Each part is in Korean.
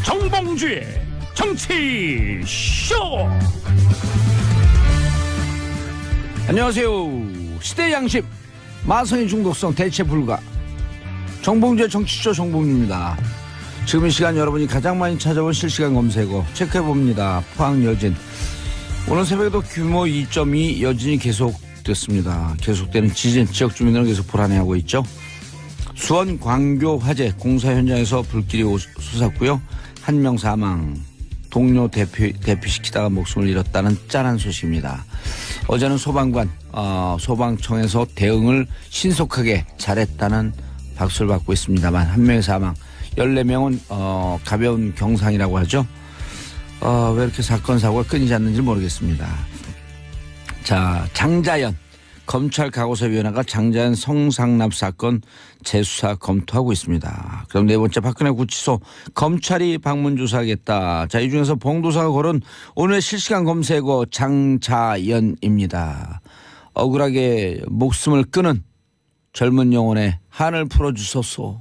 정봉주의 정치쇼. 안녕하세요. 시대 양심 마성의 중독성 대체 불가 정봉주의 정치쇼 정봉주입니다. 지금 이 시간 여러분이 가장 많이 찾아온 실시간 검색어 체크해봅니다. 포항 여진 오늘 새벽에도 규모 2.2 여진이 계속됐습니다. 계속되는 지진 지역 주민들은 계속 불안해하고 있죠. 수원 광교 화재 공사 현장에서 불길이 솟았고요. 한 명 사망, 동료 대피시키다가 목숨을 잃었다는 짠한 소식입니다. 어제는 소방청에서 대응을 신속하게 잘했다는 박수를 받고 있습니다만 한 명의 사망, 14명은 가벼운 경상이라고 하죠. 왜 이렇게 사건 사고가 끊이지 않는지 모르겠습니다. 자, 장자연 검찰 과거사위원회가 장자연 성상납 사건 재수사 검토하고 있습니다. 그럼 네 번째 박근혜 구치소 검찰이 방문 조사하겠다. 자, 이 중에서 봉도사가 고른 오늘의 실시간 검색어 장자연입니다. 억울하게 목숨을 끊은 젊은 영혼의 한을 풀어주소서.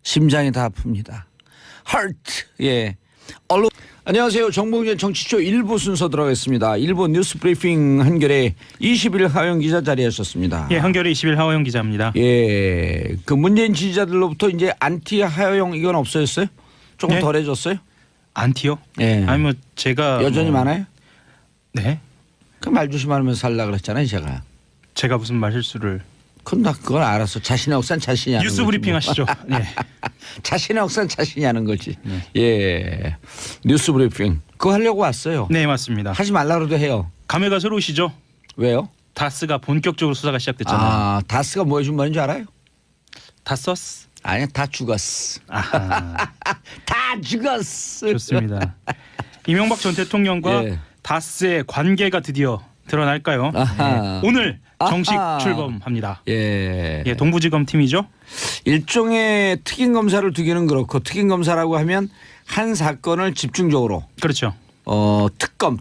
심장이 다 아픕니다. Heart. 예. 언론. 안녕하세요. 정봉주의 정치쇼 1부 순서 들어가겠습니다. 1부 뉴스 브리핑 한결의 20일 하영 기자 자리하셨습니다. 예, 한결의 20일 하영 기자입니다. 예, 그 문재인 지지자들로부터 이제 안티 하영 이건 없어졌어요? 조금 네? 덜해졌어요? 안티요? 예. 아니 뭐 제가 여전히 많아요? 네. 그 말 조심하면서 살라 그랬잖아요, 제가. 제가 무슨 말실수를? 그건 알았어. 자신의 억산 자신이 하는 뉴스 거지, 브리핑 뭐. 하시죠. 네. 자신의 억산 자신이 하는 거지. 네. 예, 뉴스 브리핑 그거 하려고 왔어요. 네, 맞습니다. 하지 말라고도 해요. 감회가 새로우시죠? 왜요? 다스가 본격적으로 수사가 시작됐잖아요. 아, 다스가 뭐 해준 말인 줄 알아요? 다스스? 아니, 다 죽었어. 아하. 다 죽었어. 좋습니다. 이명박 전 대통령과 예. 다스의 관계가 드디어 드러날까요? 아하. 네. 오늘 정식 아하. 출범합니다. 예. 예, 동부지검 팀이죠. 일종의 특임 검사를 두기는 그렇고 특임 검사라고 하면 한 사건을 집중적으로 그렇죠.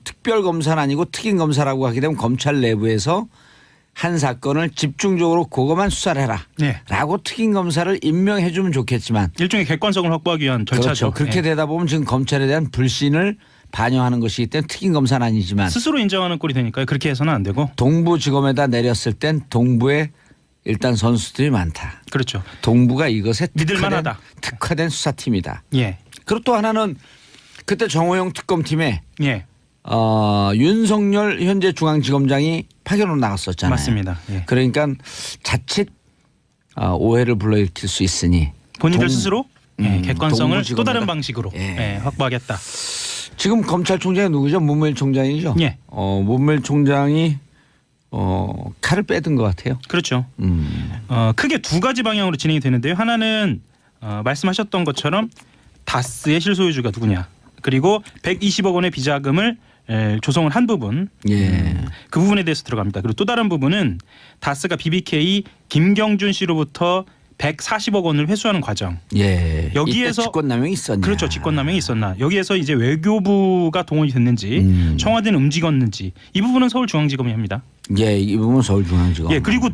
특별 검사는 아니고 특임 검사라고 하게 되면 검찰 내부에서 한 사건을 집중적으로 그것만 수사를 해라. 네. 라고 특임 검사를 임명해 주면 좋겠지만 일종의 객관성을 확보하기 위한 절차죠. 그렇죠. 그렇게 예. 되다 보면 지금 검찰에 대한 불신을 반영하는 것이기 때문에 특임 검사는 아니지만 스스로 인정하는 꼴이 되니까요. 그렇게 해서는 안 되고. 동부지검에다 내렸을 땐 동부에 일단 선수들이 많다. 그렇죠. 동부가 이것에 믿을 만하다. 특화된 수사팀이다. 예. 그리고 또 하나는 그때 정호영 특검팀에 예. 윤석열 현재 중앙지검장이 파견으로 나갔었잖아요. 맞습니다. 예. 그러니까 자칫 오해를 불러일으킬 수 있으니 본인들 스스로 객관성을 동부지검에다. 또 다른 방식으로 예. 확보하겠다. 지금 검찰총장이 누구죠? 문무일 총장이죠. 예. 문무일 총장이 칼을 빼든 것 같아요. 그렇죠. 크게 두 가지 방향으로 진행이 되는데요. 하나는 말씀하셨던 것처럼 다스의 실소유주가 누구냐. 그리고 120억 원의 비자금을 조성을 한 부분. 예. 그 부분에 대해서 들어갑니다. 그리고 또 다른 부분은 다스가 BBK 김경준 씨로부터 140억 원을 회수하는 과정. 예. 여기에서 이때 직권남용이 있었냐. 그렇죠. 직권남용이 있었나. 여기에서 이제 외교부가 동원이 됐는지 청와대는 움직였는지 이 부분은 서울중앙지검이 합니다. 예, 이 부분은 서울중앙지검. 예, 그리고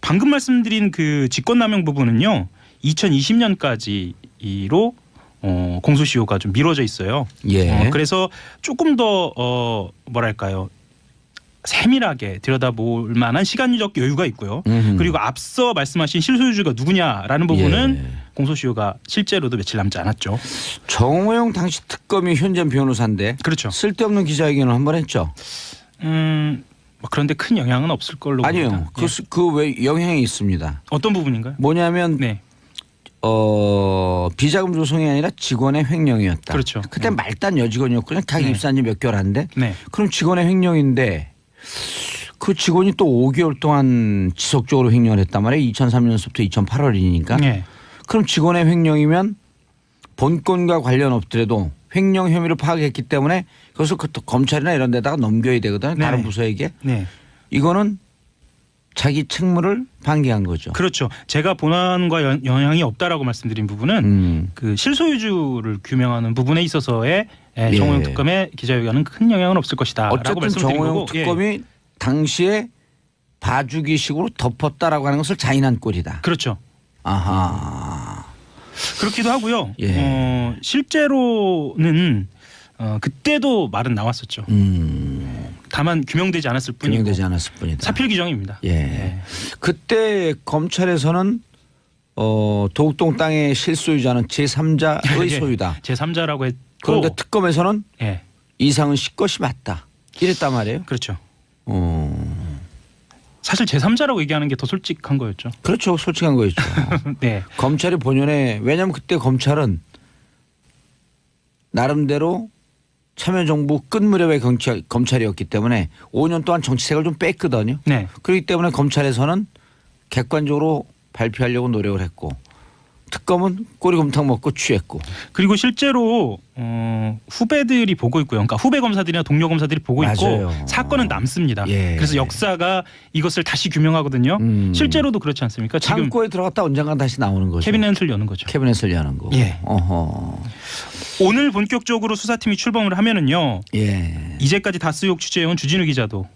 방금 말씀드린 그 직권남용 부분은요. 2020년까지로 공소시효가 좀 미뤄져 있어요. 예. 그래서 조금 더 뭐랄까요. 세밀하게 들여다볼 만한 시간적 여유가 있고요. 그리고 앞서 말씀하신 실소유주가 누구냐라는 부분은 예. 공소시효가 실제로도 며칠 남지 않았죠. 정호영 당시 특검이 현재 변호사인데 그렇죠. 쓸데없는 기자회견을 한 번 했죠. 뭐 그런데 큰 영향은 없을 걸로 아니요. 봅니다. 예. 그 왜 영향이 있습니다. 어떤 부분인가요? 뭐냐면 네, 비자금 조성이 아니라 직원의 횡령이었다. 그렇죠. 그때 말단 여직원이었거든요. 각 네. 입사한 지 몇 개월 안 돼. 네, 그럼 직원의 횡령인데 그 직원이 또 5개월 동안 지속적으로 횡령을 했단 말이에요. 2003년서부터 2008월이니까. 네, 그럼 직원의 횡령이면 본건과 관련 없더라도 횡령 혐의를 파악했기 때문에 그것을 검찰이나 이런 데다가 넘겨야 되거든요. 네. 다른 부서에게. 네. 이거는 자기 책무를 방기한 거죠. 그렇죠. 제가 본안과 영향이 없다라고 말씀드린 부분은 그 실소유주를 규명하는 부분에 있어서의 정호영 특검의 기자회견은 큰 영향은 없을 것이다라고 어쨌든 말씀드린 정호영 거고. 특검이 당시에 봐주기식으로 덮었다라고 하는 것을 자인한 꼴이다. 그렇죠. 아하. 그렇기도 하고요. 예. 실제로는 그때도 말은 나왔었죠. 다만 규명되지 않았을 뿐이고. 규명되지 않았을 뿐이다. 사필 규정입니다. 예. 그때 검찰에서는 도곡동 땅의 실소유자는 제3자의 예. 소유다. 제3자라고 했고. 그런데 특검에서는 예. 이상은 씨 것이 맞다. 이랬단 말이에요. 그렇죠. 어. 사실 제3자라고 얘기하는 게 더 솔직한 거였죠. 그렇죠. 솔직한 거였죠. 네. 검찰이 본연에 왜냐하면 그때 검찰은 나름대로 참여정부 끝 무렵의 검찰이었기 때문에 5년 동안 정치색을 좀 뺐거든요. 네. 그렇기 때문에 검찰에서는 객관적으로 발표하려고 노력을 했고 특검은 꼬리곰탕 먹고 취했고. 그리고 실제로 후배들이 보고 있고요. 그러니까 후배 검사들이나 동료 검사들이 보고 맞아요. 있고 사건은 남습니다. 예. 그래서 역사가 이것을 다시 규명하거든요. 실제로도 그렇지 않습니까? 지금 창고에 들어갔다 언젠간 다시 나오는 거죠. 캐비넷을 여는 거죠. 캐비넷을 여는 거. 예. 어허. 오늘 본격적으로 수사팀이 출범을 하면은요. 예. 이제까지 다스 의혹 취재해온 주진우 기자도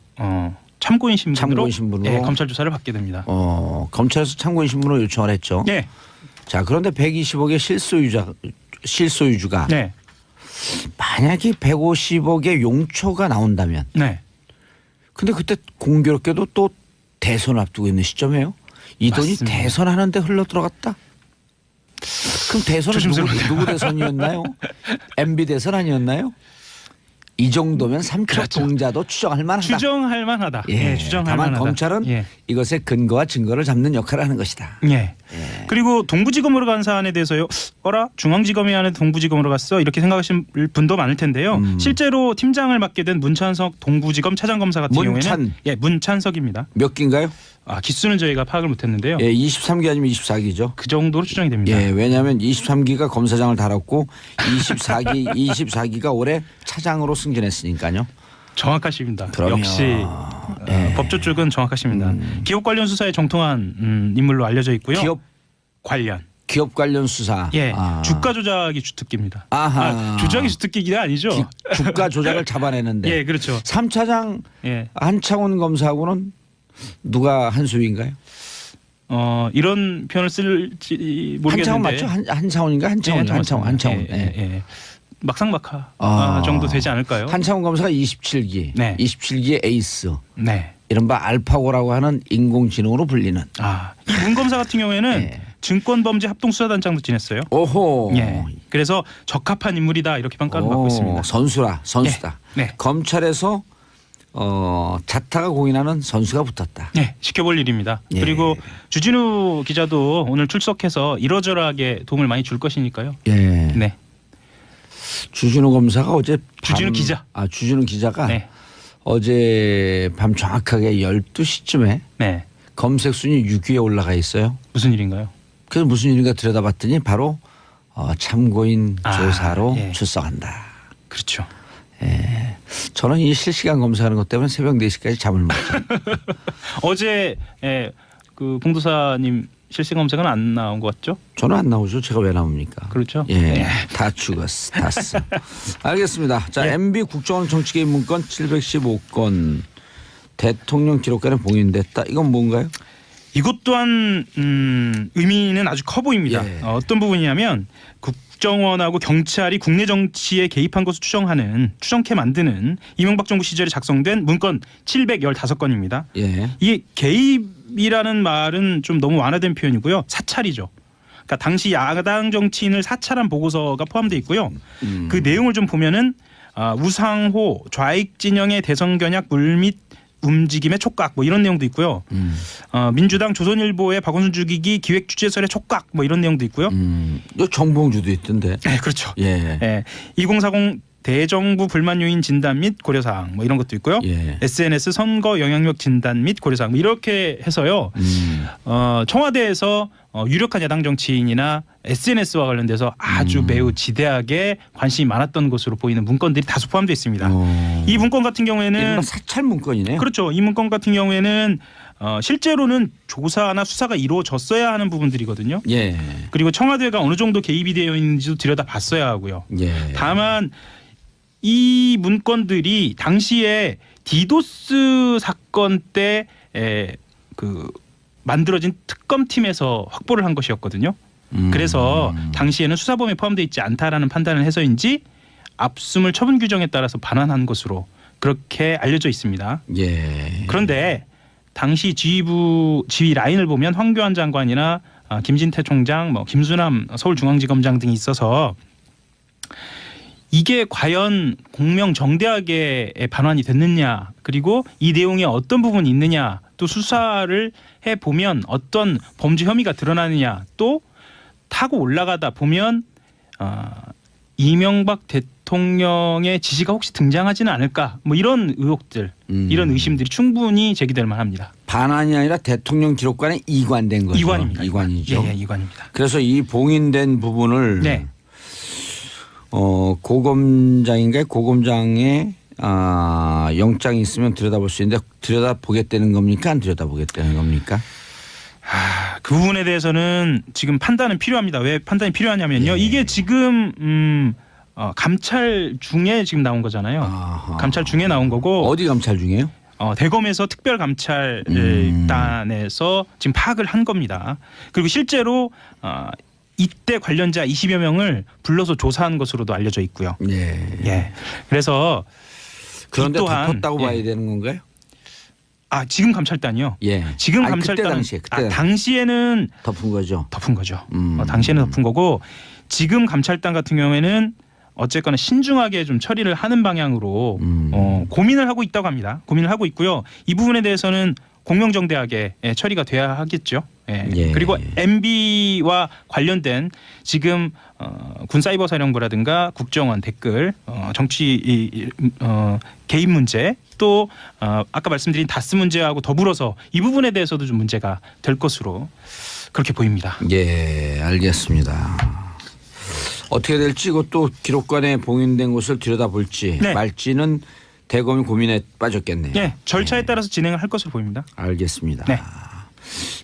참고인 신분으로 예, 검찰 조사를 받게 됩니다. 검찰에서 참고인 신분으로 요청을 했죠. 네. 자, 그런데 120억의 실소유주가 네. 만약에 150억의 용처가 나온다면 네. 근데 그때 공교롭게도 또 대선을 앞두고 있는 시점이에요. 이 돈이 맞습니다. 대선하는데 흘러 들어갔다. 그럼 대선은 누구 대선이었나요? MB 대선 아니었나요? 이 정도면 삼척 그렇죠. 동자도 추정할 만하다. 추정할 만하다. 예, 추정할 다만 만하다. 검찰은 예. 이것의 근거와 증거를 잡는 역할을 하는 것이다. 예. 그리고 동부지검으로 간 사안에 대해서요. 중앙지검이 아닌 동부지검으로 갔어 이렇게 생각하시는 분도 많을 텐데요. 실제로 팀장을 맡게 된 문찬석 동부지검 차장검사 같은 경우에는 문찬석입니다. 몇 기인가요? 기수는 저희가 파악을 못했는데요. 예, 23기 아니면 24기죠. 그 정도로 추정이 됩니다. 예, 왜냐하면 23기가 검사장을 달았고 24기가 올해 차장으로 승진했으니까요. 정확하십니다. 그럼요. 역시 예. 법조 쪽은 정확하십니다. 기업 관련 수사에 정통한 인물로 알려져 있고요. 기업 관련 수사. 예, 주가 조작이 주특기입니다. 아하. 조작이 주특기가 아니죠. 주가 조작을 잡아내는데. 예, 그렇죠. 3차장 예. 한창훈 검사하고는 누가 한 수위인가요? 이런 표현을 쓸지 모르겠는데. 한창훈 맞죠? 한창훈인가? 한창훈. 예. 막상막하 아. 정도 되지 않을까요? 한창훈 검사가 27기. 네. 27기의 에이스. 네. 이른바 알파고라고 하는 인공지능으로 불리는. 이 문 검사 같은 경우에는 네. 증권범죄 합동수사단장도 지냈어요. 오호. 예. 그래서 적합한 인물이다 이렇게 평가를 받고 있습니다. 선수다. 네. 검찰에서 자타가 공인하는 선수가 붙었다. 네, 지켜볼 일입니다. 예. 그리고 주진우 기자도 오늘 출석해서 이러저러하게 도움을 많이 줄 것이니까요. 예. 네. 주진우 검사가 어제 주진우 기자. 주진우 기자가 네. 어제 밤 정확하게 12시쯤에 네. 검색 순위 6위에 올라가 있어요. 무슨 일인가요? 그래서 무슨 일인가 들여다봤더니 바로 참고인 조사로 예. 출석한다. 그렇죠. 예. 저는 이 실시간 검사하는 것 때문에 새벽 4시까지 잠을 못 자요. 어제 그 봉도사님 실시간 검색은 안 나온 것 같죠? 저는 안 나오죠. 제가 왜 나옵니까? 그렇죠. 예, 네. 다 죽었어. 다 써. 알겠습니다. 자, 예. MB 국정원 정치개입 문건 715건 대통령 기록관에 봉인됐다. 이건 뭔가요? 이것 또한 의미는 아주 커 보입니다. 예. 어떤 부분이냐면 국정원하고 경찰이 국내 정치에 개입한 것을 추정케 만드는 이명박 정부 시절에 작성된 문건 715건입니다. 예. 이게 개입이라는 말은 좀 너무 완화된 표현이고요. 사찰이죠. 그러니까 당시 야당 정치인을 사찰한 보고서가 포함되어 있고요. 그 내용을 좀 보면은 우상호 좌익 진영의 대선 견약 물밑 움직임의 촉각 뭐 이런 내용도 있고요. 민주당 조선일보의 박원순 죽이기 기획 주재설의 촉각 뭐 이런 내용도 있고요. 요 정봉주도 있던데. 네, 그렇죠. 예. 2040 대정부 불만 요인 진단 및 고려사항 뭐 이런 것도 있고요. 예. SNS 선거 영향력 진단 및 고려사항 뭐 이렇게 해서요. 청와대에서 유력한 야당 정치인이나 SNS와 관련돼서 아주 매우 지대하게 관심이 많았던 것으로 보이는 문건들이 다수 포함되어 있습니다. 이 문건 같은 경우에는 사찰 문건이네요. 그렇죠. 이 문건 같은 경우에는 실제로는 조사나 수사가 이루어졌어야 하는 부분들이거든요. 예. 그리고 청와대가 어느 정도 개입이 되어 있는지도 들여다봤어야 하고요. 예. 다만 이 문건들이 당시에 디도스 사건 때 그 만들어진 특검팀에서 확보를 한 것이었거든요. 그래서 당시에는 수사범위에 포함되어 있지 않다라는 판단을 해서인지 압수물 처분 규정에 따라서 반환한 것으로 그렇게 알려져 있습니다. 예. 그런데 당시 지휘 라인을 보면 황교안 장관이나 김진태 총장, 뭐 김수남 서울중앙지검장 등이 있어서 이게 과연 공명정대하게 반환이 됐느냐, 그리고 이 내용에 어떤 부분이 있느냐, 또 수사를 해보면 어떤 범죄 혐의가 드러나느냐, 또 타고 올라가다 보면 이명박 대통령의 지시가 혹시 등장하지는 않을까, 뭐 이런 의혹들, 이런 의심들이 충분히 제기될 만합니다. 반환이 아니라 대통령 기록관에 이관된 거죠. 이관입니다. 이관이죠. 예, 이관입니다. 그래서 이 봉인된 부분을 네. 고검장인가요? 고검장의 영장이 있으면 들여다볼 수 있는데 들여다보겠다는 겁니까? 안 들여다보겠다는 겁니까? 그 부분에 대해서는 지금 판단은 필요합니다. 왜 판단이 필요하냐면요. 예. 이게 지금 감찰 중에 지금 나온 거잖아요. 아하. 감찰 중에 나온 거고 어디 감찰 중이에요? 대검에서 특별감찰단에서 지금 파악을 한 겁니다. 그리고 실제로 이때 관련자 20여 명을 불러서 조사한 것으로도 알려져 있고요. 예. 예. 그래서 그런데 이 또한 덮었다고 봐야 되는 건가요? 지금 감찰단이요. 예. 지금 아니, 감찰단 그때 당시에는 덮은 거죠. 덮은 거죠. 당시에는 덮은 거고, 지금 감찰단 같은 경우에는 어쨌거나 신중하게 좀 처리를 하는 방향으로 고민을 하고 있다고 합니다. 고민을 하고 있고요. 이 부분에 대해서는 공명정대하게 처리가 돼야 하겠죠. 예. 그리고 MB와 관련된 지금 군사이버사령부라든가 국정원 댓글, 정치 개입 문제, 또 아까 말씀드린 다스 문제하고 더불어서 이 부분에 대해서도 좀 문제가 될 것으로 그렇게 보입니다. 예, 알겠습니다. 어떻게 될지, 이것도 기록관에 봉인된 것을 들여다볼지 네. 말지는 대검이 고민에 빠졌겠네요. 예, 절차에 따라서 진행을 할 것으로 보입니다. 알겠습니다. 네.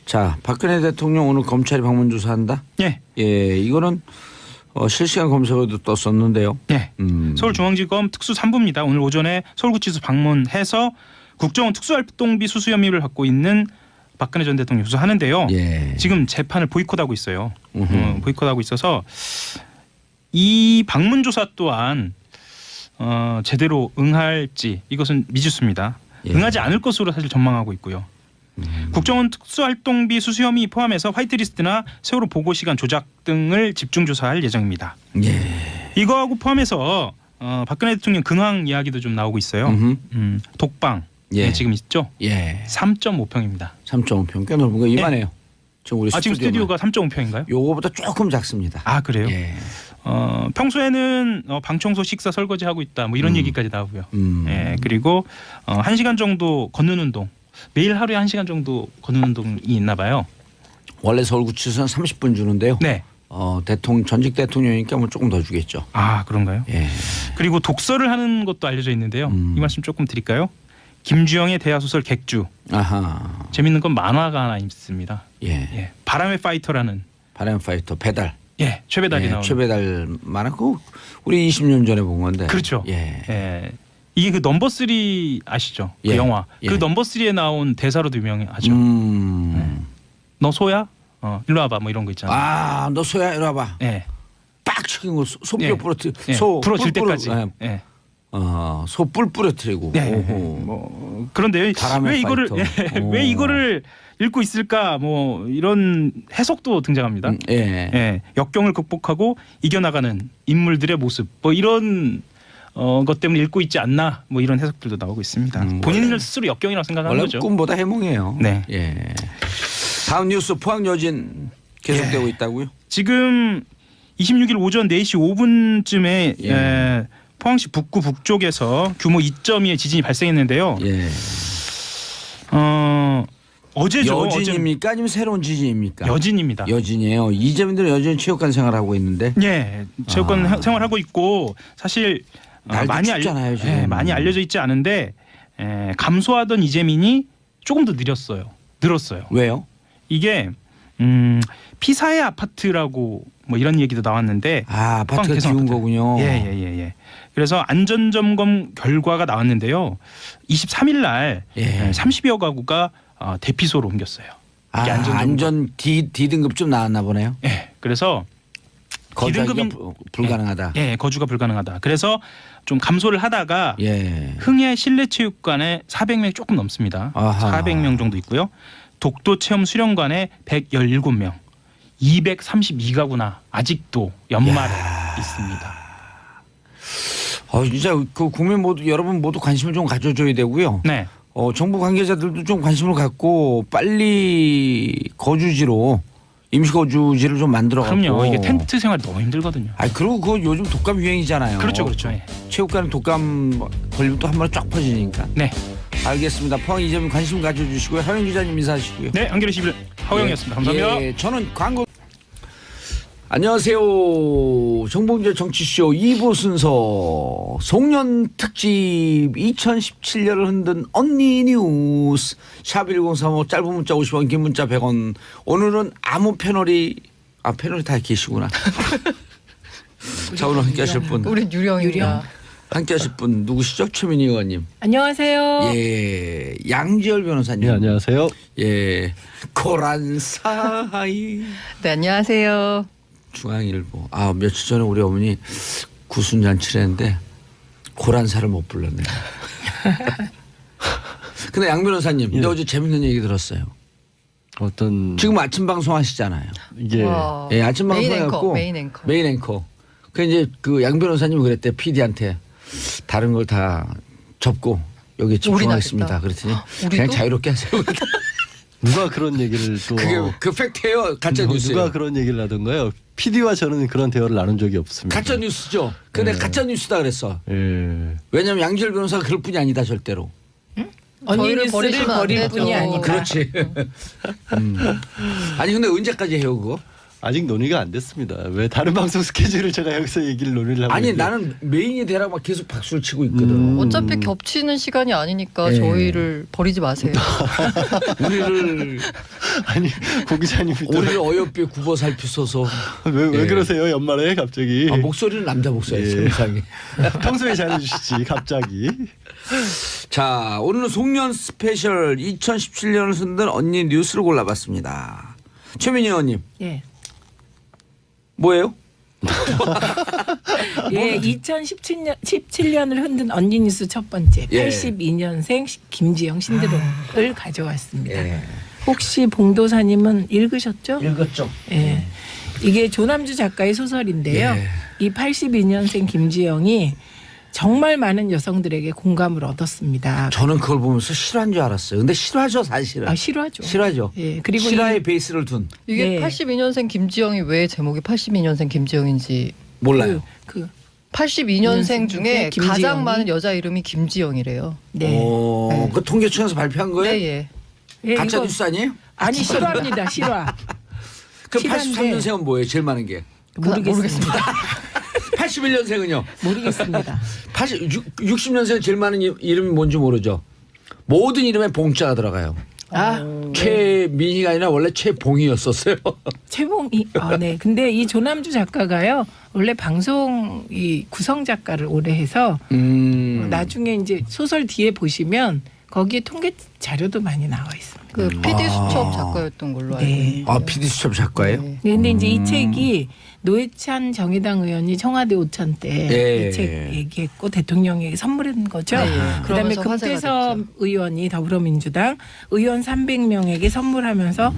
자, 박근혜 대통령 오늘 검찰이 방문 조사한다. 예, 예, 이거는 실시간 검색어도 떴었는데요. 예. 서울중앙지검 특수 3부입니다. 오늘 오전에 서울구치소 방문해서 국정원 특수활동비 수수 혐의를 받고 있는 박근혜 전 대통령 조사하는데요. 예. 지금 재판을 보이콧하고 있어요. 보이콧하고 있어서 이 방문 조사 또한 제대로 응할지 이것은 미지수입니다. 예. 응하지 않을 것으로 사실 전망하고 있고요. 국정원 특수활동비 수수 혐의 포함해서 화이트리스트나 세월호 보고 시간 조작 등을 집중 조사할 예정입니다. 예. 이거하고 포함해서 박근혜 대통령 근황 이야기도 좀 나오고 있어요. 독방 예. 지금 있죠. 예. 3.5평입니다. 3.5평 꽤 넓은 거 이만해요. 지금 우리 지금 스튜디오가 3.5평인가요? 요거보다 조금 작습니다. 아, 그래요? 예. 평소에는 방 청소 식사 설거지 하고 있다 뭐 이런 얘기까지 나오고요. 예, 그리고 1시간 정도 걷는 운동, 매일 하루에 1시간 정도 걷는 운동이 있나 봐요. 원래 서울구치소는 30분 주는데요. 네. 전직 대통령이니까 뭐 조금 더 주겠죠. 아, 그런가요? 예. 그리고 독서를 하는 것도 알려져 있는데요. 이 말씀 조금 드릴까요? 김주영의 대하소설 객주. 아하. 재밌는 건 만화가 하나 있습니다. 예. 예, 바람의 파이터라는. 바람 파이터 배달. 예, 최배달이 나오는. 최배달 만화고 우리 20년 전에 본 건데. 그렇죠. 예. 예. 이게 그 넘버 3 아시죠? 그 예. 영화. 예. 그 넘버 3에 나온 대사로도 유명하죠. 너 소야? 일로 와봐. 뭐 이런 거 있잖아요. 아, 너 소야 이리 와봐. 예. 빡 치킨 거 소뼈 예. 부러뜨. 예. 소 부러질 뿔 때까지. 부러- 예. 예. 소 뿔 부러뜨리고. 네. 오호. 뭐 그런데 바람의 왜 이거를 파이터. 오. 왜 이거를 읽고 있을까? 뭐 이런 해석도 등장합니다. 예. 예. 역경을 극복하고 이겨나가는 인물들의 모습. 뭐 이런 것 때문에 읽고 있지 않나? 뭐 이런 해석들도 나오고 있습니다. 본인을 스스로 역경이라고 생각하는 원래 거죠. 꿈보다 해몽이에요. 네. 예. 다음 뉴스 포항 여진 계속되고 있다고요? 지금 26일 오전 4시 5분쯤에 예. 포항시 북구 북쪽에서 규모 2.2의 지진이 발생했는데요. 예. 어제죠. 여진입니까? 아니면 새로운 지진입니까? 여진입니다. 여진이에요. 이재민들은 여전히 체육관 생활하고 있는데. 예, 체육관 생활하고 있고 사실 날도 춥잖아요, 지금. 예, 많이 알려져 있지 않은데 감소하던 이재민이 조금 더 늘었어요. 왜요? 이게 피사의 아파트라고 뭐 이런 얘기도 나왔는데 아파트가 대성 지운 아파트. 거군요. 예. 그래서 안전 점검 결과가 나왔는데요. 23일 날 예. 30여 가구가 대피소로 옮겼어요. 이게 안전 점검. 안전 D 등급 좀 나왔나 보네요. 예. 그래서 거주하기가 기등급인 불가능하다. 예, 거주가 불가능하다. 그래서 좀 감소를 하다가 예. 흥해 실내체육관에 400명이 조금 넘습니다. 아하. 400명 정도 있고요. 독도 체험 수련관에 117명, 232가구나 아직도 연말에 있습니다. 진짜 그 국민 모두 여러분 모두 관심을 좀 가져줘야 되고요. 네, 정부 관계자들도 좀 관심을 갖고 빨리 거주지로 임시 거주지를 좀 만들어 갖고. 그럼요. 이게 텐트 생활이 너무 힘들거든요. 그리고 그 요즘 독감 유행이잖아요. 그렇죠, 그렇죠. 예. 체육관은 독감 걸리면 또 한 번에 쫙 퍼지니까. 네, 알겠습니다. 포항 이재민 관심 가져주시고요. 하영 기자님 인사하시고요. 네, 한겨레 11 하호영이었습니다. 감사합니다. 예, 저는 광고. 안녕하세요. 정봉재 정치쇼 2부 순서 송년 특집 2017년을 흔든 언니 뉴스 샵1035 짧은 문자 50원 긴 문자 100원. 오늘은 아무 패널이 다 계시구나. 자, 오늘 함께 하실 분. 우린 유령입니다. 함께 하실 분 누구시죠? 최민희 의원님. 안녕하세요. 예. 양지열 변호사님. 네, 안녕하세요. 예. 고란 사이. 네, 안녕하세요. 중앙일보. 며칠 전에 우리 어머니 구순잔치를 했는데 고란사를 못 불렀네. 근데 양 변호사님, 근데 어제 재밌는 얘기 들었어요. 어떤 지금 아침 방송 하시잖아요. 이게 와. 예, 아침 방송 메인 앵커, 해갖고 메인 앵커. 그 이제 그 양 변호사님이 그랬대 PD한테 다른 걸 다 접고 여기 집중하겠습니다. 그랬더니 그냥 자유롭게 하세요. 누가 그런 얘기를 또 그게 그 팩트예요. 가짜 뉴스예요. 누가 그런 얘기를 하던가요? PD와 저는 그런 대화를 나눈 적이 없습니다. 가짜 뉴스죠. 근데 네. 가짜 뉴스다 그랬어. 예. 왜냐면 양지열 변호사가 그럴 뿐이 아니다 절대로. 언니 저희를 뉴스를 버리시면 안 버릴 되죠. 뿐이 아니다. 그렇지. 아니 근데 언제까지 해요 그거? 아직 논의가 안 됐습니다. 왜 다른 방송 스케줄을 제가 여기서 얘기를 논의를 하고 아니 있는데. 나는 메인이 되라고 막 계속 박수를 치고 있거든. 어차피 겹치는 시간이 아니니까 네. 저희를 버리지 마세요. 우리를 아니 고 기자님이 또 우리를 어여삐 굽어 살피소서. 왜 예. 그러세요 연말에 갑자기? 목소리는 남자 목소리 예. 세상에. 평소에 잘해주시지 갑자기. 자 오늘은 송년 스페셜 2017년을 흔든 언니 뉴스를 골라봤습니다. 최민희 의원님 예. 뭐예요? 예, 2017년을 흔든 언니 뉴스 첫 번째 예. 82년생 김지영 신드롬을 가져왔습니다. 예. 혹시 봉도사님은 읽으셨죠? 읽었죠. 예. 이게 조남주 작가의 소설인데요. 예. 이 82년생 김지영이 정말 많은 여성들에게 공감을 얻었습니다. 저는 그걸 보면서 실화인 줄 알았어요. 근데 실화죠 사실은. 실화죠. 실화죠. 예. 그리고 실화의 베이스를 둔. 이게 네. 82년생 김지영이 왜 제목이 82년생 김지영인지 몰라요. 82년생 중에 김지영이? 가장 많은 여자 이름이 김지영이래요. 네. 그 통계청에서 발표한 거예요? 네, 예. 예, 가짜 이거- 뉴스 아니에요? 아니 실화입니다. 실화. 그럼 실화인데 83년생은 뭐예요? 제일 많은 게. 모르겠습니다. 81년생은요? 모르겠습니다. 60년생 제일 많은 이름이 뭔지 모르죠. 모든 이름에 봉자가 들어가요. 최민희가 아니라 원래 최봉이었었어요. 최봉이. 네. 근데 이 조남주 작가가요. 원래 방송 이 구성 작가를 오래 해서 나중에 이제 소설 뒤에 보시면 거기에 통계 자료도 많이 나와 있습니다. 그 PD 수첩 작가였던 걸로 알고 네. 있는데. PD 수첩 작가예요? 네. 근데 이제 이 책이 노회찬 정의당 의원이 청와대 오찬 때 예. 이 책 얘기했고 대통령에게 선물한 거죠. 네, 예. 그다음에 그러면서 화제가 금태섭 됐죠. 의원이 더불어민주당 의원 300명에게 선물하면서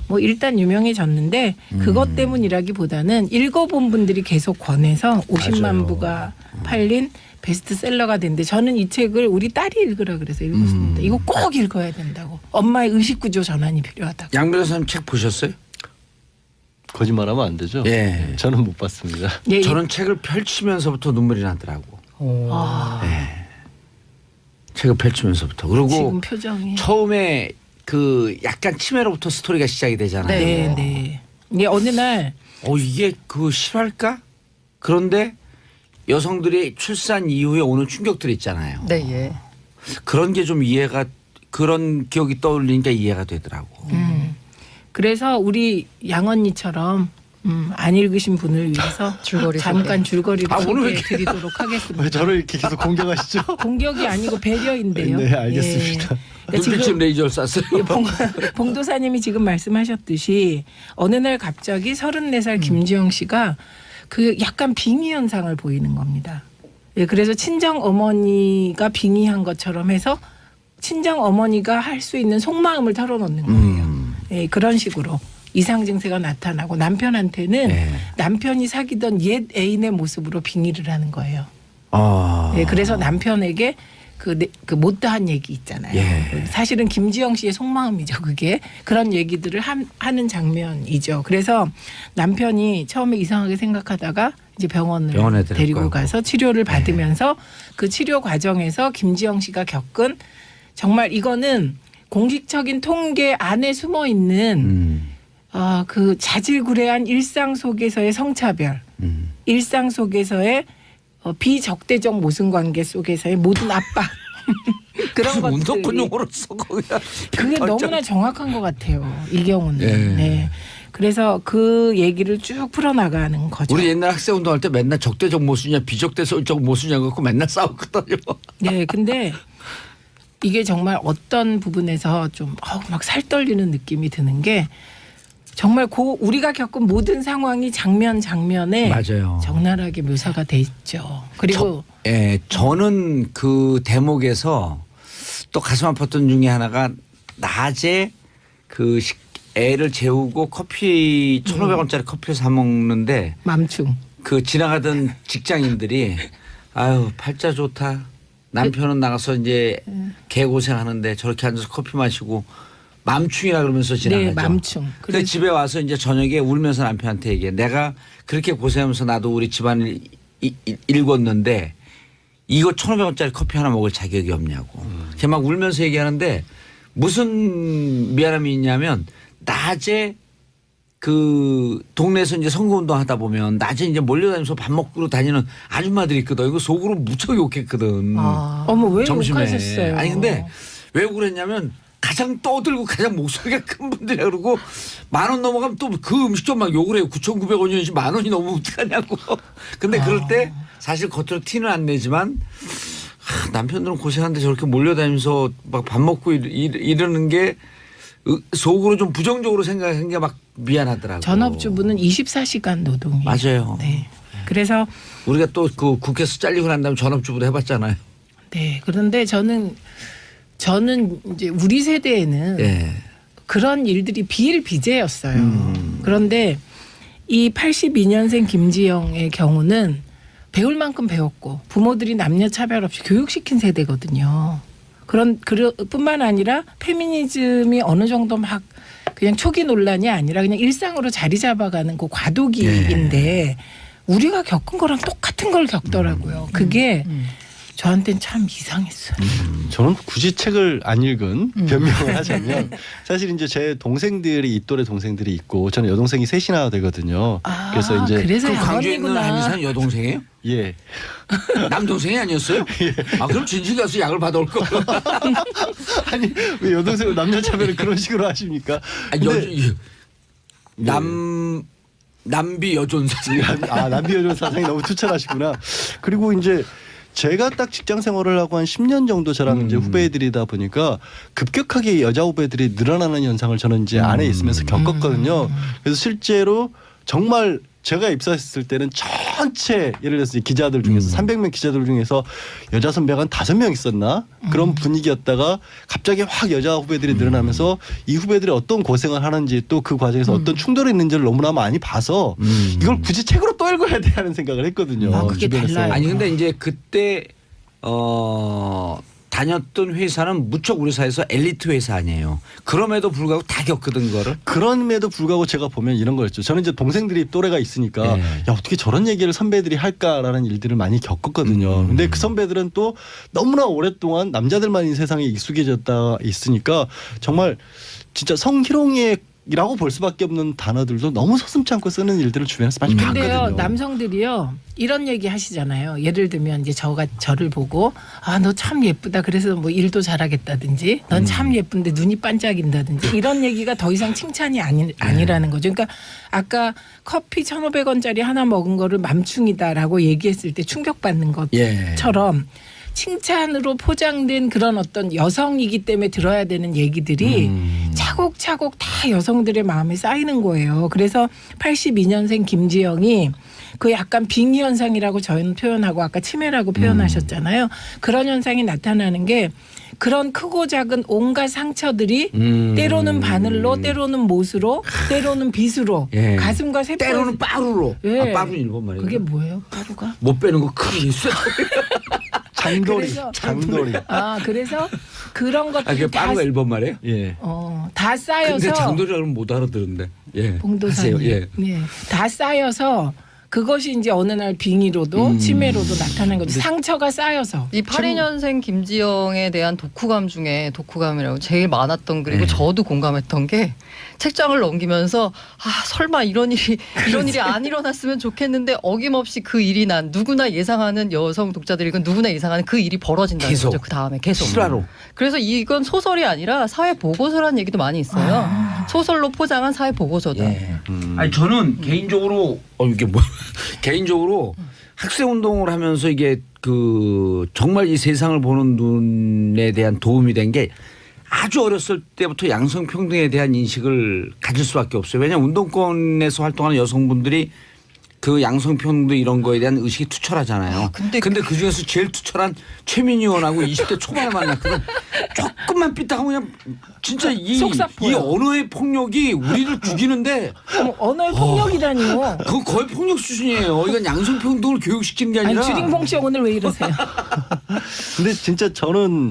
뭐 일단 유명해졌는데 그것 때문이라기보다는 읽어본 분들이 계속 권해서 50만 맞아요. 부가 팔린 베스트셀러가 됐는데 저는 이 책을 우리 딸이 읽으라 그래서 읽었습니다. 이거 꼭 읽어야 된다고. 엄마의 의식구조 전환이 필요하다고. 양 변호사님 책 보셨어요? 거짓말하면 안 되죠. 예. 저는 못 봤습니다. 예, 저는 책을 펼치면서부터 눈물이 나더라고. 책을 펼치면서부터. 그리고 지금 표정이. 처음에 그 약간 치매로부터 스토리가 시작이 되잖아요. 네, 네. 이게 어느 날 이게 그 실화일까? 그런데 여성들이 출산 이후에 오는 충격들이 있잖아요. 네, 예. 그런 게 좀 그런 기억이 떠올리니까 이해가 되더라고. 그래서 우리 양 언니처럼 안 읽으신 분을 위해서 줄거리 잠깐 줄거리를 오늘 왜 소개해 드리도록 하겠습니다. 왜 저를 이렇게 계속 공격하시죠? 공격이 아니고 배려인데요. 네, 알겠습니다. 예. 눈빛쯤 지금 레이저를 쐈어요. 봉도사님이 지금 말씀하셨듯이 어느 날 갑자기 34살 김지영 씨가 그 약간 빙의 현상을 보이는 겁니다. 예, 그래서 친정 어머니가 빙의한 것처럼 해서 친정 어머니가 할 수 있는 속마음을 털어놓는 거예요. 예, 그런 식으로 이상 증세가 나타나고 남편한테는 네. 남편이 사귀던 옛 애인의 모습으로 빙의를 하는 거예요. 아. 예, 그래서 남편에게 그 못다한 얘기 있잖아요. 예. 사실은 김지영 씨의 속마음이죠. 그게 그런 얘기들을 하는 장면이죠. 그래서 남편이 처음에 이상하게 생각하다가 이제 병원에 병원을 데리고 데리고 가고. 가서 치료를 받으면서 그 치료 과정에서 김지영 씨가 겪은 정말 이거는 공식적인 통계 안에 숨어 있는 그 자질구레한 일상 속에서의 성차별, 일상 속에서의 비적대적 모순관계 속에서의 모든 압박 그런 것들이 운동권 용어로 써 거기다. 그게 너무나 정확한 것 같아요. 이 경우는. 예. 네. 그래서 그 얘기를 쭉 풀어나가는 거죠. 우리 옛날 학생 운동할 때 맨날 적대적 모순이냐 비적대적 모순이냐 갖고 맨날 싸웠거든요. 네, 근데 이게 정말 어떤 부분에서 좀 막 살 떨리는 느낌이 드는 게 정말 우리가 겪은 모든 상황이 장면에 맞아요. 적나라하게 묘사가 돼 있죠. 그리고 저는 그 대목에서 또 가슴 아팠던 중에 하나가 낮에 그 애를 재우고 커피 1,500원짜리 커피를 사 먹는데 맘충. 그 지나가던 직장인들이 아유 팔자 좋다. 남편은 나가서 이제 개고생하는데 저렇게 앉아서 커피 마시고 맘충이라 그러면서 지나가죠. 네, 맘충. 그래서 집에 와서 이제 저녁에 울면서 남편한테 얘기해. 내가 그렇게 고생하면서 나도 우리 집안을 일궜는데 이거 1,500원짜리 커피 하나 먹을 자격이 없냐고. 걔 막 울면서 얘기하는데 무슨 미안함이 있냐면 낮에 그 동네에서 이제 선거운동 하다 보면 낮에 이제 몰려다니면서 밥 먹고 다니는 아줌마들이 있거든. 이거 속으로 무척 욕했거든. 어머 왜 점심에. 욕하셨어요? 아니 근데 왜 그랬냐면 가장 떠들고 가장 목소리가 큰 분들이라 그러고 10,000원 넘어가면 또 그 음식점 막 욕을 해요. 9,900원이지 10,000원이 넘으면 어떡하냐고. 근데 그럴 때 사실 겉으로 티는 안 내지만 남편들은 고생하는데 저렇게 몰려다니면서 막 밥 먹고 이러는 게 속으로 좀 부정적으로 생각한 게 막 미안하더라고요. 전업주부는 24시간 노동이에요. 맞아요. 네. 그래서 우리가 또 그 국회에서 잘리고 난 다음에 전업주부도 해봤잖아요. 네. 그런데 저는 이제 우리 세대에는 예. 그런 일들이 비일비재였어요. 그런데 이 82년생 김지영의 경우는 배울 만큼 배웠고 부모들이 남녀 차별 없이 교육시킨 세대거든요. 뿐만 아니라 페미니즘이 어느 정도 막 그냥 초기 논란이 아니라 그냥 일상으로 자리 잡아가는 그 과도기인데 우리가 겪은 거랑 똑같은 걸 겪더라고요. 그게 저한테는 참 이상했어요. 저는 굳이 책을 안 읽은 변명을 하자면 사실 이제 제 동생들이 이 또래 동생들이 있고 저는 여동생이 셋이나 되거든요. 그래서 이제 그래서 그럼 광주에 있는 양언니구나. 한의사는 여동생이에요? 예. 남동생이 아니었어요? 아 그럼 진실 가서 약을 받아올 거. 아니 왜 여동생을 남녀 차별을 그런 식으로 하십니까? 남비 여존사. 남비 여존 사상이 너무 투철하시구나. 그리고 이제 제가 딱 직장 생활을 하고 한 10년 정도 저랑 이제 후배들이다 보니까 급격하게 여자 후배들이 늘어나는 현상을 저는 이제 안에 있으면서 겪었거든요. 그래서 실제로 정말 제가 입사했을 때는 전체 예를 들어서 기자들 중에서 300명 기자들 중에서 여자 선배가 한 5명 있었나 그런 분위기였다가 갑자기 확 여자 후배들이 늘어나면서 이 후배들이 어떤 고생을 하는지 또 그 과정에서 어떤 충돌이 있는지를 너무나 많이 봐서 이걸 굳이 책으로 또 읽어야 돼 하는 생각을 했거든요. 아, 그게 주변에서. 달라요. 아니 근데 이제 그때 다녔던 회사는 무척 우리 사회에서 엘리트 회사 아니에요. 그럼에도 불구하고 다 겪거든 거를. 그럼에도 불구하고 제가 보면 이런 거였죠. 저는 이제 동생들이 또래가 있으니까 네. 야 어떻게 저런 얘기를 선배들이 할까라는 일들을 많이 겪었거든요. 근데 그 선배들은 또 너무나 오랫동안 남자들만 이 세상에 익숙해졌다 있으니까 정말 진짜 성희롱의 이라고 볼 수밖에 없는 단어들도 너무 서슴지 않고 쓰는 일들을 주변에서 많이 근데요, 봤거든요. 남성들이요 이런 얘기 하시잖아요. 예를 들면 이제 저를 보고 아 너 참 예쁘다. 그래서 뭐 일도 잘하겠다든지 넌 참 예쁜데 눈이 반짝인다든지 이런 얘기가 더 이상 칭찬이 아니라는 거죠. 그러니까 아까 커피 1,500원짜리 하나 먹은 거를 맘충이다라고 얘기했을 때 충격받는 것처럼. 칭찬으로 포장된 그런 어떤 여성이기 때문에 들어야 되는 얘기들이 차곡차곡 다 여성들의 마음에 쌓이는 거예요. 그래서 82년생 김지영이 그 약간 빙의 현상이라고 저희는 표현하고 아까 치매라고 표현하셨잖아요. 그런 현상이 나타나는 게 그런 크고 작은 온갖 상처들이 때로는 바늘로 때로는 못으로 때로는 빗으로 예. 가슴과 세포 때로는 빠루로. 예. 아, 빠루는 일본 말이에요. 그게 뭐예요? 빠루가? 못 빼는 거 크게 있어. 장돌이, 그래서- 장돌이. 아 그래서 그런 아, 그게 것들이 다, 빠루가 일본 말이에요? 예. 다 쌓여서 근데 장돌이라면 못 알아들은데. 예. 봉도사님, 하세요. 예. 네, 다 쌓여서 그것이 이제 어느 날 빙의로도 치매로도 나타나는 거죠. 상처가 쌓여서. 이 82년생 김지영에 대한 독후감 중에 독후감이라고 제일 많았던 그리고 저도 공감했던 게 책장을 넘기면서 아 설마 이런 일이 안 일어났으면 좋겠는데 어김없이 그 일이 난 누구나 예상하는 여성 독자들이건 누구나 예상하는 그 일이 벌어진다는 계속. 거죠. 그 다음에 계속. 실화로. 그래서 이건 소설이 아니라 사회 보고서라는 얘기도 많이 있어요. 소설로 포장한 사회 보고서다. 예. 아니 저는 개인적으로 이게 뭐 개인적으로 학생 운동을 하면서 이게 그 정말 이 세상을 보는 눈에 대한 도움이 된 게 아주 어렸을 때부터 양성평등에 대한 인식을 가질 수밖에 없어요. 왜냐하면 운동권에서 활동하는 여성분들이 그 양성평등 이런 거에 대한 의식이 투철하잖아요. 근데 그 중에서 제일 투철한 최민희 의원하고 20대 초반에 만났거든. 조금만 삐딱하면 그냥 진짜 이 속사포요. 언어의 폭력이 우리를 죽이는데 언어의 폭력이라니요. 그건 거의 폭력 수준이에요. 이건 양성평등을 교육시키는 게 아니라. 아니 주링봉 씨 오늘 왜 이러세요? 근데 진짜 저는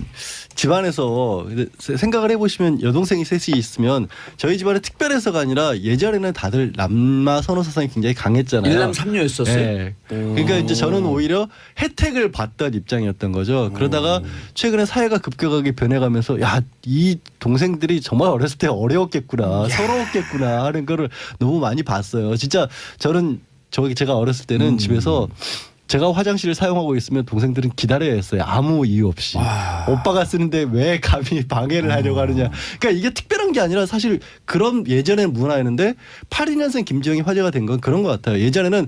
집안에서 생각을 해보시면 여동생이 셋이 있으면 저희 집안에 특별해서가 아니라 예전에는 다들 남마 선호 사상이 굉장히 강했잖아요. 일남 삼녀였었어요. 네. 그러니까 이제 저는 오히려 혜택을 받던 입장이었던 거죠. 그러다가 최근에 사회가 급격하게 변해가면서 야, 이 동생들이 정말 어렸을 때 어려웠겠구나, 서러웠겠구나 하는 거를 너무 많이 봤어요. 진짜 저는 제가 어렸을 때는 집에서 제가 화장실을 사용하고 있으면 동생들은 기다려야 했어요. 아무 이유 없이. 오빠가 쓰는데 왜 감히 방해를 하려고 하느냐. 그러니까 이게 특별한 게 아니라 사실 그런 예전에는 문화였는데 82년생 김지영이 화제가 된 건 그런 것 같아요. 예전에는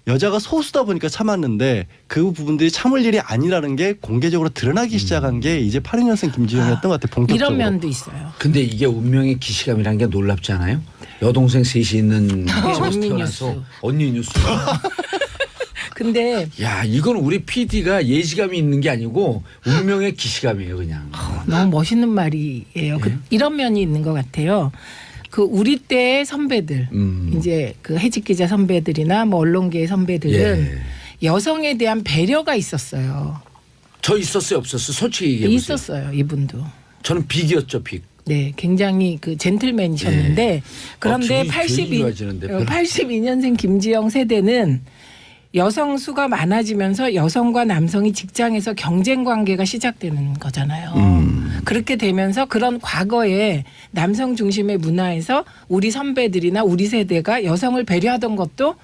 여자가 소수다 보니까 참았는데 그 부분들이 참을 일이 아니라는 게 공개적으로 드러나기 시작한 게 이제 82년생 김지영이었던 것 같아요. 본격적으로. 이런 면도 있어요. 근데 이게 운명의 기시감이라는 게 놀랍지 않아요? 여동생 셋이 있는 집에서 언니 태어나서 뉴스. 언니 뉴스. 근데 야 이건 우리 PD가 예지감이 있는 게 아니고 운명의 기시감이에요 그냥. 너무 멋있는 말이에요. 이런 면이 있는 것 같아요. 그 우리 때의 선배들, 이제 그 해직 기자 선배들이나 뭐 언론계의 선배들은 여성에 대한 배려가 있었어요. 저 있었어요 없었어요? 솔직히 얘기해 보세요. 있었어요 이분도. 저는 빅이었죠 빅. 네, 굉장히 그 젠틀맨이셨는데 그런데 기분이 좋아지는데. 82년생 김지영 세대는 여성 수가 많아지면서 여성과 남성이 직장에서 경쟁 관계가 시작되는 거잖아요. 그렇게 되면서 그런 과거에 남성 중심의 문화에서 우리 선배들이나 우리 세대가 여성을 배려하던 것도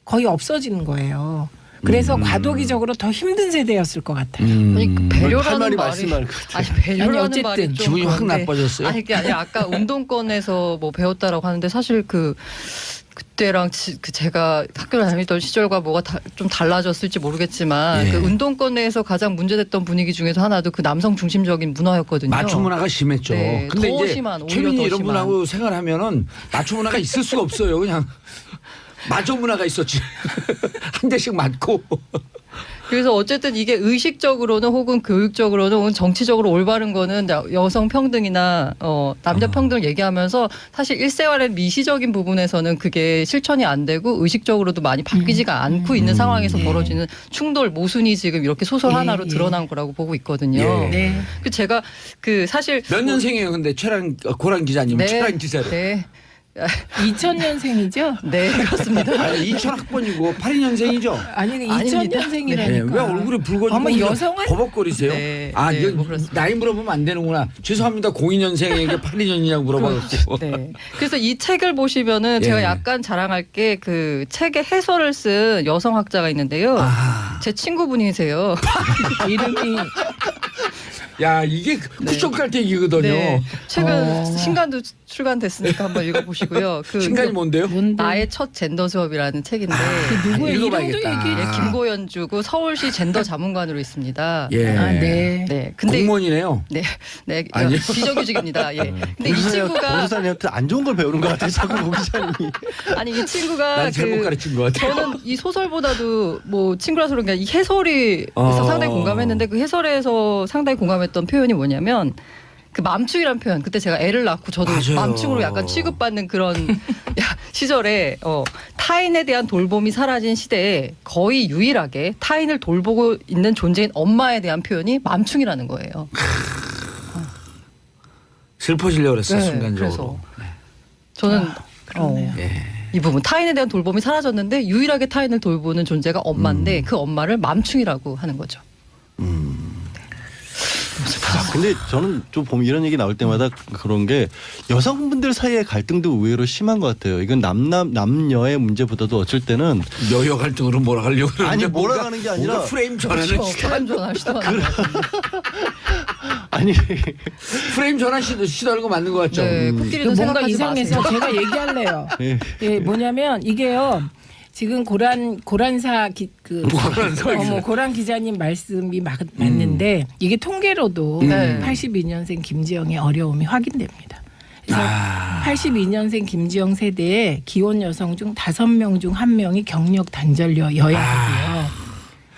거의 없어지는 거예요. 그래서 과도기적으로 더 힘든 세대였을 것 같아요. 아니 그 할 배려라는 말이 말이 말씀할 것 같아요. 아니 배려라는 아니, 어쨌든 말이 좀 기분이 확 그런데 나빠졌어요? 아니 그게 아니라 아까 운동권에서 뭐 배웠다라고 하는데 사실 그때랑 제가 학교를 다니던 시절과 뭐가 좀 달라졌을지 모르겠지만 그 운동권 내에서 가장 문제됐던 분위기 중에서 하나도 그 남성 중심적인 문화였거든요. 마초 문화가 심했죠. 네, 근데 더 이제 심한, 오히려 최민희 더 이런 심한. 분하고 생활하면은 마초 문화가 있을 수가 없어요. 그냥 마초 문화가 있었지. 한 대씩 맞고. 그래서 어쨌든 이게 의식적으로는 혹은 교육적으로는 혹은 정치적으로 올바른 거는 여성 평등이나 남자 평등을 얘기하면서 사실 일생활의 미시적인 부분에서는 그게 실천이 안 되고 의식적으로도 많이 바뀌지가 않고 있는 상황에서 벌어지는 충돌 모순이 지금 이렇게 소설 하나로 드러난 거라고 보고 있거든요. 예. 네. 그 제가 그 사실 몇 년생이에요? 근데 고란 기자님 네, 최란 기자를. 네. 2000년생이죠? 네, 그렇습니다. 아니, 2000학번이고 82년생이죠? 아니 아닙니다. 2000년생이라니까. 네, 왜 얼굴이 붉어지고 어머, 여성은 버벅거리세요? 네, 아, 네, 이거 뭐 그렇습니다. 나이 물어보면 안 되는구나. 죄송합니다. 02년생에게 82년이냐고 물어봐갖고. 네. 그래서 이 책을 보시면은 제가 예. 약간 자랑할 게 그 책의 해설을 쓴 여성학자가 있는데요. 아, 제 친구분이세요. 이름이 야, 이게 쿠션 깔때기거든요. 네. 최근 어. 신간도 출간됐으니까 한번 읽어보시고요. 그 신간이 뭔데요? 뭔데? 나의 첫 젠더 수업이라는 책인데 그 누구의 이름도 읽어봐야겠다. 얘기해. 예, 김고연주고 서울시 젠더 자문관으로 있습니다. 예. 아, 네. 네, 근데 공무원이네요. 네, 네, 아니요. 비정규직입니다. 예. 근데 이 친구가 고기사님한테 안 좋은 걸 배우는 것 같아요. 자꾸 고기사님이. 아니 이 친구가 난 잘못 가르친 것 같아요. 저는 이 소설보다도 뭐 친구라서 그런 게 아니라 이 해설이 그래서 상당히 공감했는데 그 해설에서 상당히 공감했던 표현이 뭐냐면 그 맘충이라는 표현. 그때 제가 애를 낳고 저도 맞아요. 맘충으로 약간 취급받는 그런 시절에 타인에 대한 돌봄이 사라진 시대에 거의 유일하게 타인을 돌보고 있는 존재인 엄마에 대한 표현이 맘충이라는 거예요. 슬퍼지려고 그랬어요, 네, 순간적으로. 저는 그러네요. 예. 이 부분 타인에 대한 돌봄이 사라졌는데 유일하게 타인을 돌보는 존재가 엄마인데 그 엄마를 맘충이라고 하는 거죠. 근데 저는 좀 보면 이런 얘기 나올 때마다 그런 게 여성분들 사이의 갈등도 의외로 심한 것 같아요. 이건 남녀의 문제보다도 어쩔 때는 여여 갈등으로 몰아가려고 아니, 그러는데 몰아가는 게 아니라 뭔가 프레임 전환을 프레임 전환 시도하는 거 아니 프레임 전환 시도하는 거 맞는 것 같죠? 네, 그 코끼리도 뭔가 생각하지 이상해서 마세요. 제가 얘기할래요. 예. 예, 뭐냐면 이게요. 지금 고란사 고란 기자님 말씀이 맞는데 이게 통계로도 네. 82년생 김지영의 어려움이 확인됩니다. 그래서 82년생 김지영 세대에 기혼 여성 중 5명 중 1명이 경력 단절 여야고요.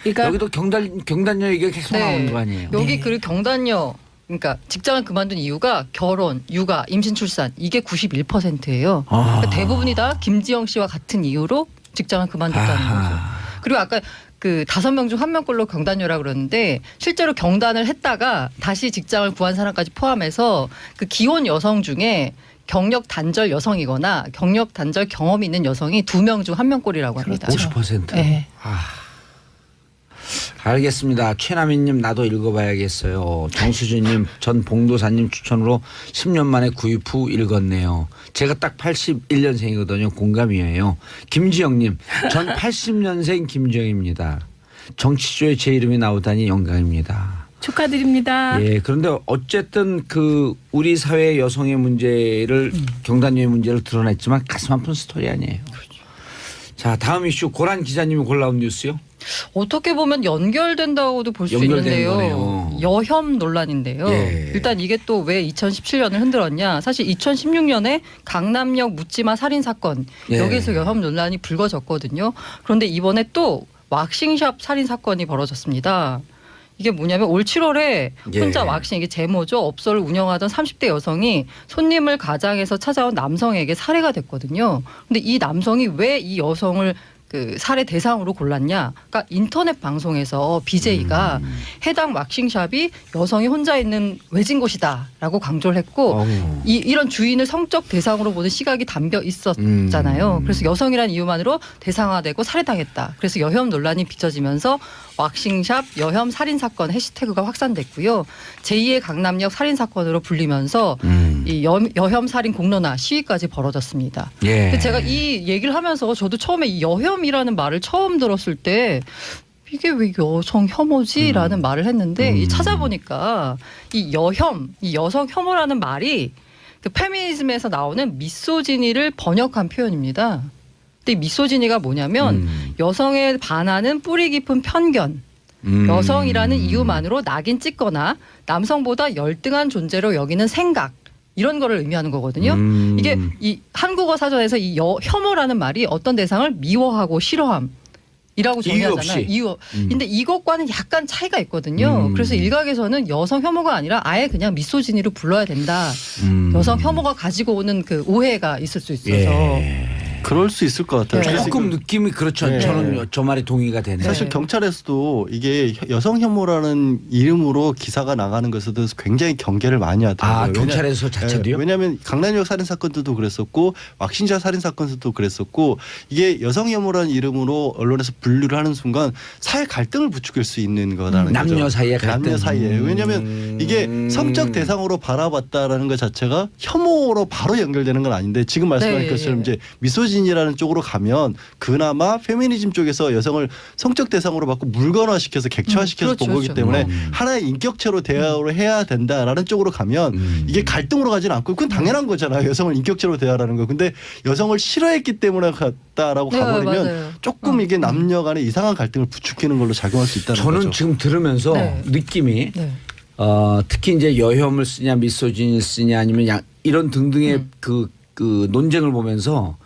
그러니까 여기도 경단녀 얘기가 계속 나오는 거 아니에요? 여기 네. 그리고 경단녀 그러니까 직장을 그만둔 이유가 결혼, 육아, 임신, 출산 이게 91%예요. 그러니까 대부분이 다 김지영 씨와 같은 이유로 직장을 그만뒀다는 거죠. 그리고 아까 그 5명 중 1명꼴로 경단녀라 그러는데 실제로 경단을 했다가 다시 직장을 구한 사람까지 포함해서 그 기혼 여성 중에 경력 단절 여성이거나 경력 단절 경험이 있는 여성이 2명 중 1명꼴이라고 합니다. 50%. 네. 알겠습니다. 최남희님 나도 읽어봐야겠어요. 정수진님 전 봉도사님 추천으로 10년 만에 구입 후 읽었네요. 제가 딱 81년생이거든요. 공감이에요. 김지영님 전 80년생 김지영입니다. 정치쇼에 제 이름이 나오다니 영광입니다. 축하드립니다. 예, 그런데 어쨌든 그 우리 사회 여성의 문제를 경단녀의 문제를 드러냈지만 가슴 아픈 스토리 아니에요. 자, 다음 이슈 고란 기자님이 골라온 뉴스요. 어떻게 보면 연결된다고도 볼 수 연결되는 있는데요. 거네요. 여혐 논란인데요. 예. 일단 이게 또 왜 2017년을 흔들었냐. 사실 2016년에 강남역 묻지마 살인 사건 예. 여기서 여혐 논란이 불거졌거든요. 그런데 이번에 또 왁싱샵 살인 사건이 벌어졌습니다. 이게 뭐냐면 올 7월에 혼자 예. 왁싱 이게 제모죠. 업소를 운영하던 30대 여성이 손님을 가장해서 찾아온 남성에게 살해가 됐거든요. 근데 이 남성이 왜 이 여성을 그 살해 대상으로 골랐냐? 그러니까 인터넷 방송에서 BJ가 해당 왁싱샵이 여성이 혼자 있는 외진 곳이다라고 강조를 했고 이런 주인을 성적 대상으로 보는 시각이 담겨 있었잖아요. 그래서 여성이라는 이유만으로 대상화되고 살해당했다. 그래서 여혐 논란이 빚어지면서 왁싱샵 여혐 살인 사건 해시태그가 확산됐고요. 제2의 강남역 살인 사건으로 불리면서 이 여혐 살인 공론화 시위까지 벌어졌습니다. 예. 근데 제가 이 얘기를 하면서 저도 처음에 이 여혐이라는 말을 처음 들었을 때 이게 왜 여성 혐오지라는 말을 했는데 이 찾아보니까 이 여혐, 이 여성 혐오라는 말이 그 페미니즘에서 나오는 미소지니를 번역한 표현입니다. 근데 이 미소지니가 뭐냐면 여성에 반하는 뿌리 깊은 편견, 여성이라는 이유만으로 낙인 찍거나 남성보다 열등한 존재로 여기는 생각 이런 거를 의미하는 거거든요. 이게 이 한국어 사전에서 이 혐오라는 말이 어떤 대상을 미워하고 싫어함 이라고 정의하잖아요. 이유. 근데 이것과는 약간 차이가 있거든요. 그래서 일각에서는 여성 혐오가 아니라 아예 그냥 미소지니로 불러야 된다. 여성 혐오가 가지고 오는 그 오해가 있을 수 있어서. 예. 그럴 수 있을 것 같아요. 네. 조금 느낌이 그렇죠. 네. 저는 저 말이 동의가 되네요. 사실 경찰에서도 이게 여성 혐오라는 이름으로 기사가 나가는 것에도 굉장히 경계를 많이 하더라고요. 아 경찰에서 자체도요? 왜냐하면 강남역 살인 사건도 그랬었고 왁싱자 살인 사건도 그랬었고 이게 여성 혐오라는 이름으로 언론에서 분류를 하는 순간 사회 갈등을 부추길 수 있는 거라는 거죠. 남녀 사이의 갈등. 남녀 사이에. 왜냐하면 이게 성적 대상으로 바라봤다라는 것 자체가 혐오로 바로 연결되는 건 아닌데 지금 말씀하신 네. 것처럼 이제 미소진이라는 쪽으로 가면 그나마 페미니즘 쪽에서 여성을 성적 대상으로 받고 물건화시켜서 객체화시켜서 그렇죠, 본 거기 그렇죠. 때문에 하나의 인격체로 대화를 해야 된다라는 쪽으로 가면 이게 갈등으로 가지는 않고 그건 당연한 거잖아요. 여성을 인격체로 대하라는 거. 근데 여성을 싫어했기 때문에 갔다라고 네, 가버리면 맞아요. 조금 이게 남녀 간의 이상한 갈등을 부추기는 걸로 작용할 수 있다는 저는 거죠. 지금 들으면서 네. 느낌이 네. 특히 이제 여혐을 쓰냐 미소진을 쓰냐 아니면 이런 등등의 그 논쟁을 보면서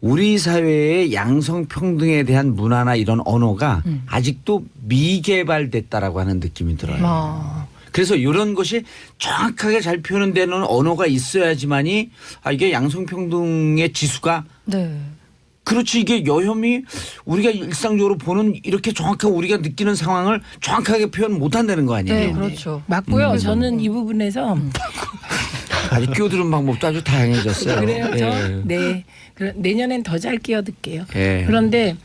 우리 사회의 양성 평등에 대한 문화나 이런 언어가 아직도 미개발됐다라고 하는 느낌이 들어요. 아. 그래서 이런 것이 정확하게 잘 표현되는 언어가 있어야지만이 이게 양성 평등의 지수가 네. 그렇지 이게 여혐이 우리가 일상적으로 보는 이렇게 정확하게 우리가 느끼는 상황을 정확하게 표현 못 한다는 거 아니에요. 네, 그렇죠. 맞고요. 저는 이 부분에서 아주 끼어드는 방법도 아주 다양해졌어요. 그래요. 예. 네. 내년엔 더 잘 끼어들게요. 예. 그런데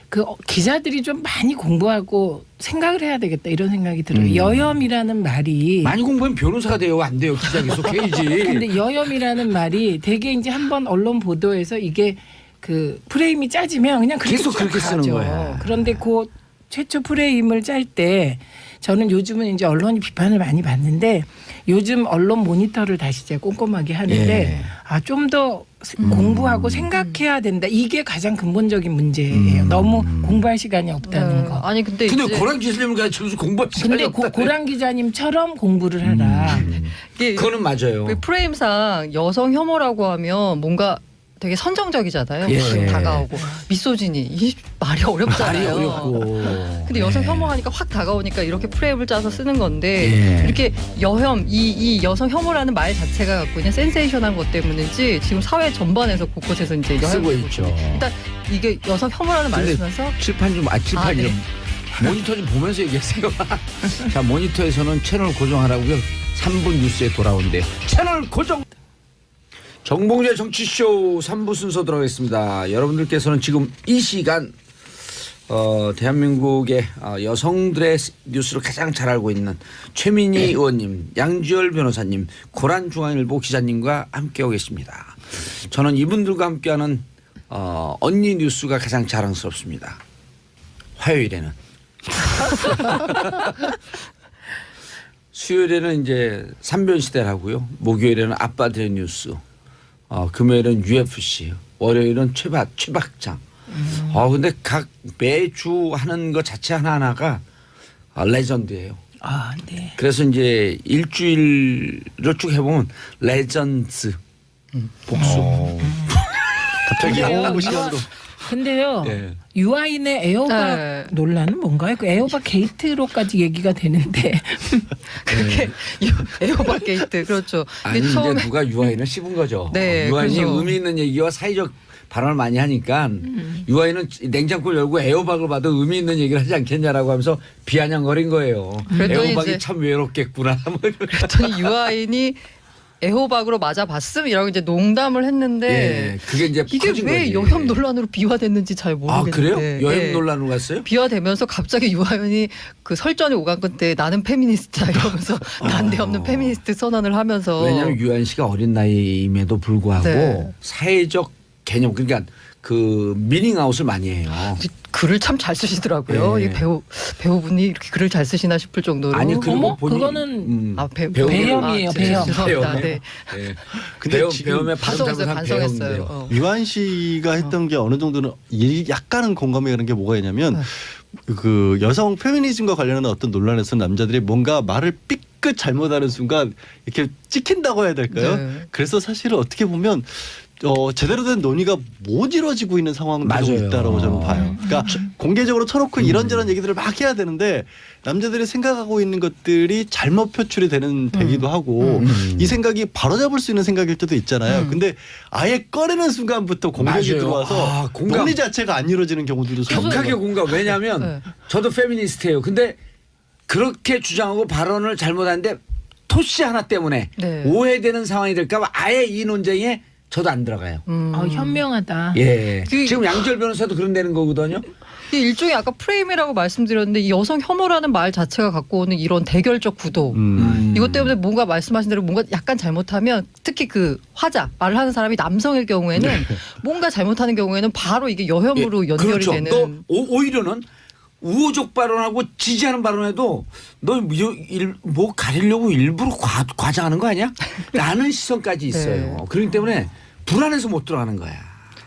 그 기자들이 좀 많이 공부하고 생각을 해야 되겠다 이런 생각이 들어요. 여혐이라는 말이 많이 공부하면 변호사가 돼요. 안 돼요. 기자 계속 해야지. 근데 여혐이라는 말이 되게 이제 한번 언론 보도에서 이게 그 프레임이 짜지면 그냥 그렇게 계속 쭉 그렇게 쓰는 가죠. 거야. 그런데 그 최초 프레임을 짤 때 저는 요즘은 이제 언론이 비판을 많이 받는데 요즘 언론 모니터를 다시 제가 꼼꼼하게 하는데 예. 좀 더 공부하고 생각해야 된다. 이게 가장 근본적인 문제예요. 너무 공부할 시간이 없다는 거. 아니 근데 근데 이제 고랑 기자님을 가르쳐서 공부할 시간이 근데 없다. 고랑 기자님처럼 공부를 하라. 이게 그거는 맞아요. 그 프레임상 여성 혐오라고 하면 뭔가 되게 선정적이잖아요. 예. 확 다가오고 미소진이 이 말이 말이 어렵잖아요. 어렵고. 근데 여성 예. 혐오하니까 확 다가오니까 이렇게 프레임을 짜서 쓰는 건데 예. 이렇게 여혐 이 여성 혐오라는 말 자체가 갖고 있는 센세이션한 것 때문인지 지금 사회 전반에서 곳곳에서 이제 여혐 쓰고 있죠. 일단 이게 여성 혐오라는 말을 근데 쓰면서 칠판 좀 칠판 좀 네. 모니터 좀 보면서 얘기하세요. 자 모니터에서는 채널 고정하라고요. 3분 뉴스에 돌아온대요. 채널 고정. 정봉재 정치쇼 3부 순서 들어가겠습니다. 여러분들께서는 지금 이 시간 대한민국의 여성들의 뉴스를 가장 잘 알고 있는 최민희 의원님, 양지열 변호사님, 고란중앙일보 기자님과 함께하고 계십니다. 저는 이분들과 함께하는 언니 뉴스가 가장 자랑스럽습니다. 화요일에는. 수요일에는 이제 삼변시대라고요. 목요일에는 아빠들의 뉴스. 금요일은 UFC, 월요일은 최박장. 근데 각 매주 하는 것 자체 하나하나가 레전드예요. 아, 네. 그래서 이제 일주일을 쭉 해보면 레전드 복수. 갑자기 영어 시간으로. 근데요. 예. 유아인의 애호박 네. 논란은 뭔가요? 그 애호박 게이트로까지 얘기가 되는데 그게 에어박 게이트 그렇죠. 아니 이게 이제 누가 유아인을 씹은 거죠. 네, 유아인이 그래서- 의미 있는 얘기와 사회적 발언을 많이 하니까 유아인은 냉장고를 열고 애호박을 봐도 의미 있는 얘기를 하지 않겠냐라고 하면서 비아냥거린 거예요. 그랬더니 애호박이 이제- 참 외롭겠구나. 뭐 이런. 그랬더니 유아인이 애호박으로 맞아봤음이라고 이제 농담을 했는데 예, 그게 이제 이게 퍼진 왜 거지. 여혐 논란으로 비화됐는지 잘 아 그래요? 모르겠는데 여혐 예. 논란으로 갔어요? 비화되면서 갑자기 유아인이 그 설전의 오간권 때 나는 페미니스트다 이러면서 난데없는 페미니스트 선언을 하면서 왜냐하면 유아인 씨가 어린 나이임에도 불구하고 네. 사회적 개념 그러니까 그 미닝아웃을 많이 해요. 글을 참 잘 쓰시더라고요. 예. 이 배우분이 이렇게 글을 잘 쓰시나 싶을 정도로. 아니 그리고 어머? 본인 그거는 배움이에요, 배움. 죄송합니다. 네. 네. 근데 지금 배움에 발음 반성했어요. 잘못하면 반성했어요. 배움인데요. 유한 씨가 했던 게 어느 정도는 약간은 공감이 가는 게 뭐가 있냐면 그 여성 페미니즘과 관련한 어떤 논란에서 남자들이 뭔가 말을 삐끗 잘못하는 순간 이렇게 찍힌다고 해야 될까요? 네. 그래서 사실은 어떻게 보면 제대로 된 논의가 못 이루어지고 있는 상황도 맞아요. 있다라고 저는 봐요. 그러니까 공개적으로 터놓고 이런저런 얘기들을 막 해야 되는데 남자들이 생각하고 있는 것들이 잘못 표출이 되기도 하고 이 생각이 바로잡을 수 있는 생각일 때도 있잖아요. 근데 아예 꺼내는 순간부터 공격이 맞아요. 들어와서 공감. 논의 자체가 안 이루어지는 경우들도 격하게 있어요. 공감. 왜냐하면 네. 저도 페미니스트예요. 근데 그렇게 주장하고 발언을 잘못하는데 토씨 하나 때문에 네. 오해되는 상황이 될까봐 아예 이 논쟁에 저도 안 들어가요. 현명하다. 예. 그- 지금 양절 변호사도 그런다는 거거든요. 이게 일종의 아까 프레임이라고 말씀드렸는데 이 여성 혐오라는 말 자체가 갖고 오는 이런 대결적 구도 이것 때문에 뭔가 말씀하신 대로 뭔가 약간 잘못하면 특히 그 화자 말을 하는 사람이 남성일 경우에는 뭔가 잘못하는 경우에는 바로 이게 여혐으로 연결이 그렇죠. 되는 또 오히려는 우호적 발언하고 지지하는 발언에도 너 뭐 가리려고 일부러 과장하는 거 아니야? 라는 시선까지 있어요. 네. 그렇기 때문에 불안해서 못 들어가는 거야.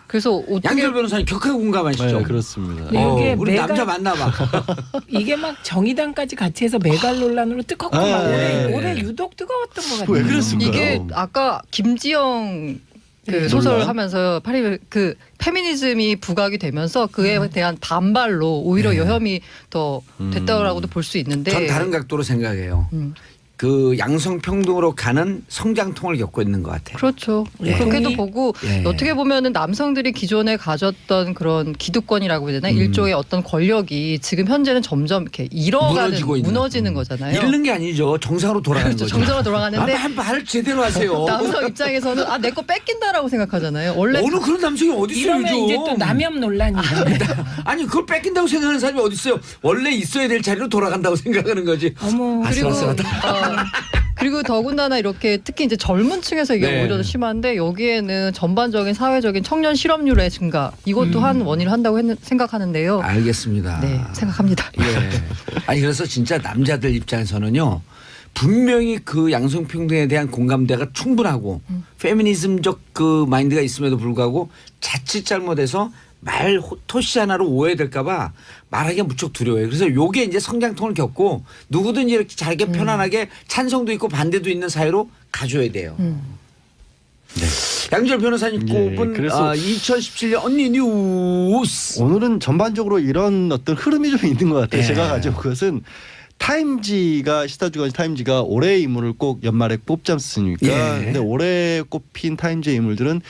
그래서 어떻게 양절 변호사님 격하게 공감하시죠? 네, 그렇습니다. 네, 이게 우리 메갈- 남자 만나봐. 이게 막 정의당까지 같이 해서 메갈 논란으로 뜨겁고 아, 막 네. 올해 유독 뜨거웠던 것 같아요. 왜 그랬을까요? 이게 아까 김지영 그 네. 소설 논란? 하면서 그 페미니즘이 부각이 되면서 그에 대한 반발로 오히려 여혐이 더 됐다라고도 볼 수 있는데 전 다른 각도로 생각해요. 음. 그 양성평등으로 가는 성장통을 겪고 있는 것 같아요. 그렇죠. 예. 그렇게도 동의. 보고 예. 어떻게 보면은 남성들이 기존에 가졌던 그런 기득권이라고 해야 되나 일종의 어떤 권력이 지금 현재는 점점 이렇게 무너지고 있는. 무너지는 거잖아요. 잃는 게 아니죠. 정상으로 돌아가는 그렇죠. 거죠. 정상으로 돌아가는데 한 발 제대로 하세요. 남성 입장에서는 내 거 뺏긴다라고 생각하잖아요. 원래 어느 그런 남성이 어디 있어요? 이러면 요즘. 이제 또 남혐 논란이 아니 그걸 뺏긴다고 생각하는 사람이 어디 있어요? 원래 있어야 될 자리로 돌아간다고 생각하는 거지. 어머. 그리고 아슬아슬하다. 그리고 더군다나 이렇게 특히 이제 젊은 층에서 이게 네. 오히려 더 심한데 여기에는 전반적인 사회적인 청년 실업률의 증가 이것도 한 원인을 한다고 생각하는데요. 알겠습니다. 네, 생각합니다. 예. 아니 그래서 진짜 남자들 입장에서는요. 분명히 그 양성평등에 대한 공감대가 충분하고 페미니즘적 그 마인드가 있음에도 불구하고 자칫 잘못해서 토시 하나로 오해될까봐 말하기가 무척 두려워요. 그래서 요게 이제 성장통을 겪고 누구든지 이렇게 자기 편안하게 찬성도 있고 반대도 있는 사회로 가줘야 돼요. 네. 양절 변호사님 예, 꼽은 그래서 2017년 언니 뉴스. 오늘은 전반적으로 이런 어떤 흐름이 좀 있는 것 같아요. 예. 제가 가져온 것은 타임지가 시사주간 타임지가 올해의 인물을 꼭 연말에 뽑지 않습니까? 예. 근데 올해 꼽힌 타임지의 인물들은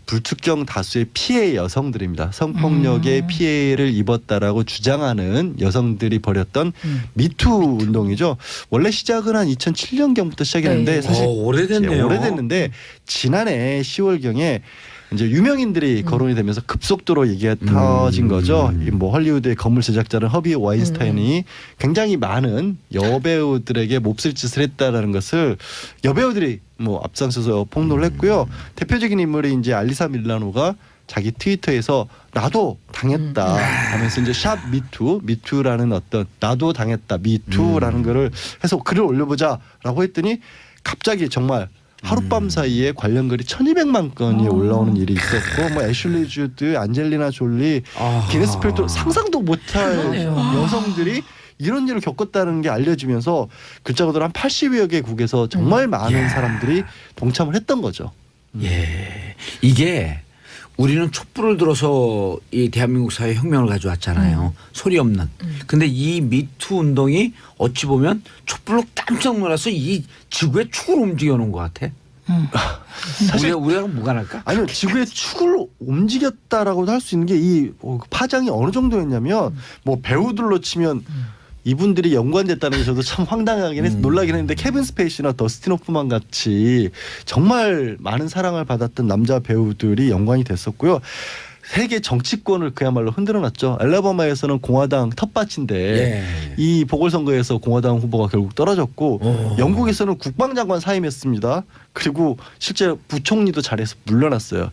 불특정 다수의 피해 여성들입니다. 성폭력의 피해를 입었다라고 주장하는 여성들이 벌였던 미투 운동이죠. 원래 시작은 한 2007년경부터 시작했는데 네. 사실 오래됐네요. 오래됐는데 지난해 10월경에 이제 유명인들이 거론이 되면서 급속도로 얘기가 터진 거죠. 이 뭐 헐리우드의 건물 제작자는 허비 와인스타인이 굉장히 많은 여배우들에게 몹쓸 짓을 했다라는 것을 여배우들이 뭐 앞장서서 폭로를 했고요. 대표적인 인물이 이제 알리사 밀라노가 자기 트위터에서 나도 당했다 하면서 이제 샵 미투라는 어떤 나도 당했다 미투라는 거를 해서 글을 올려보자라고 했더니 갑자기 정말 하룻밤 사이에 관련 글이 1200만 건이 올라오는 일이 있었고 뭐 애슐리 주드, 안젤리나 졸리, 기네스 펠트로 상상도 못할 여성들이 이런 일을 겪었다는 게 알려지면서 글자 그대로 한 80여 개국에서 정말 많은 사람들이 동참을 했던 거죠. 예. 이게 우리는 촛불을 들어서 이 대한민국 사회 혁명을 가져왔잖아요. 소리 없는. 근데 이 미투 운동이 어찌 보면 촛불로 깜짝 놀라서 이 지구의 축을 움직여 놓은 것 같아. 우리가 무관할까? 아니요, 지구의 축을 움직였다라고도 할 수 있는 게 이 파장이 어느 정도였냐면 뭐 배우들로 치면 이분들이 연관됐다는 게 저도 참 황당하긴 해서 놀라긴 했는데 케빈 스페이시나 더스틴 호프만 같이 정말 많은 사랑을 받았던 남자 배우들이 연관이 됐었고요. 세계 정치권을 그야말로 흔들어놨죠. 알라바마에서는 공화당 텃밭인데 예. 이 보궐선거에서 공화당 후보가 결국 떨어졌고 영국에서는 국방장관 사임했습니다. 그리고 실제 부총리도 자리에서 물러났어요.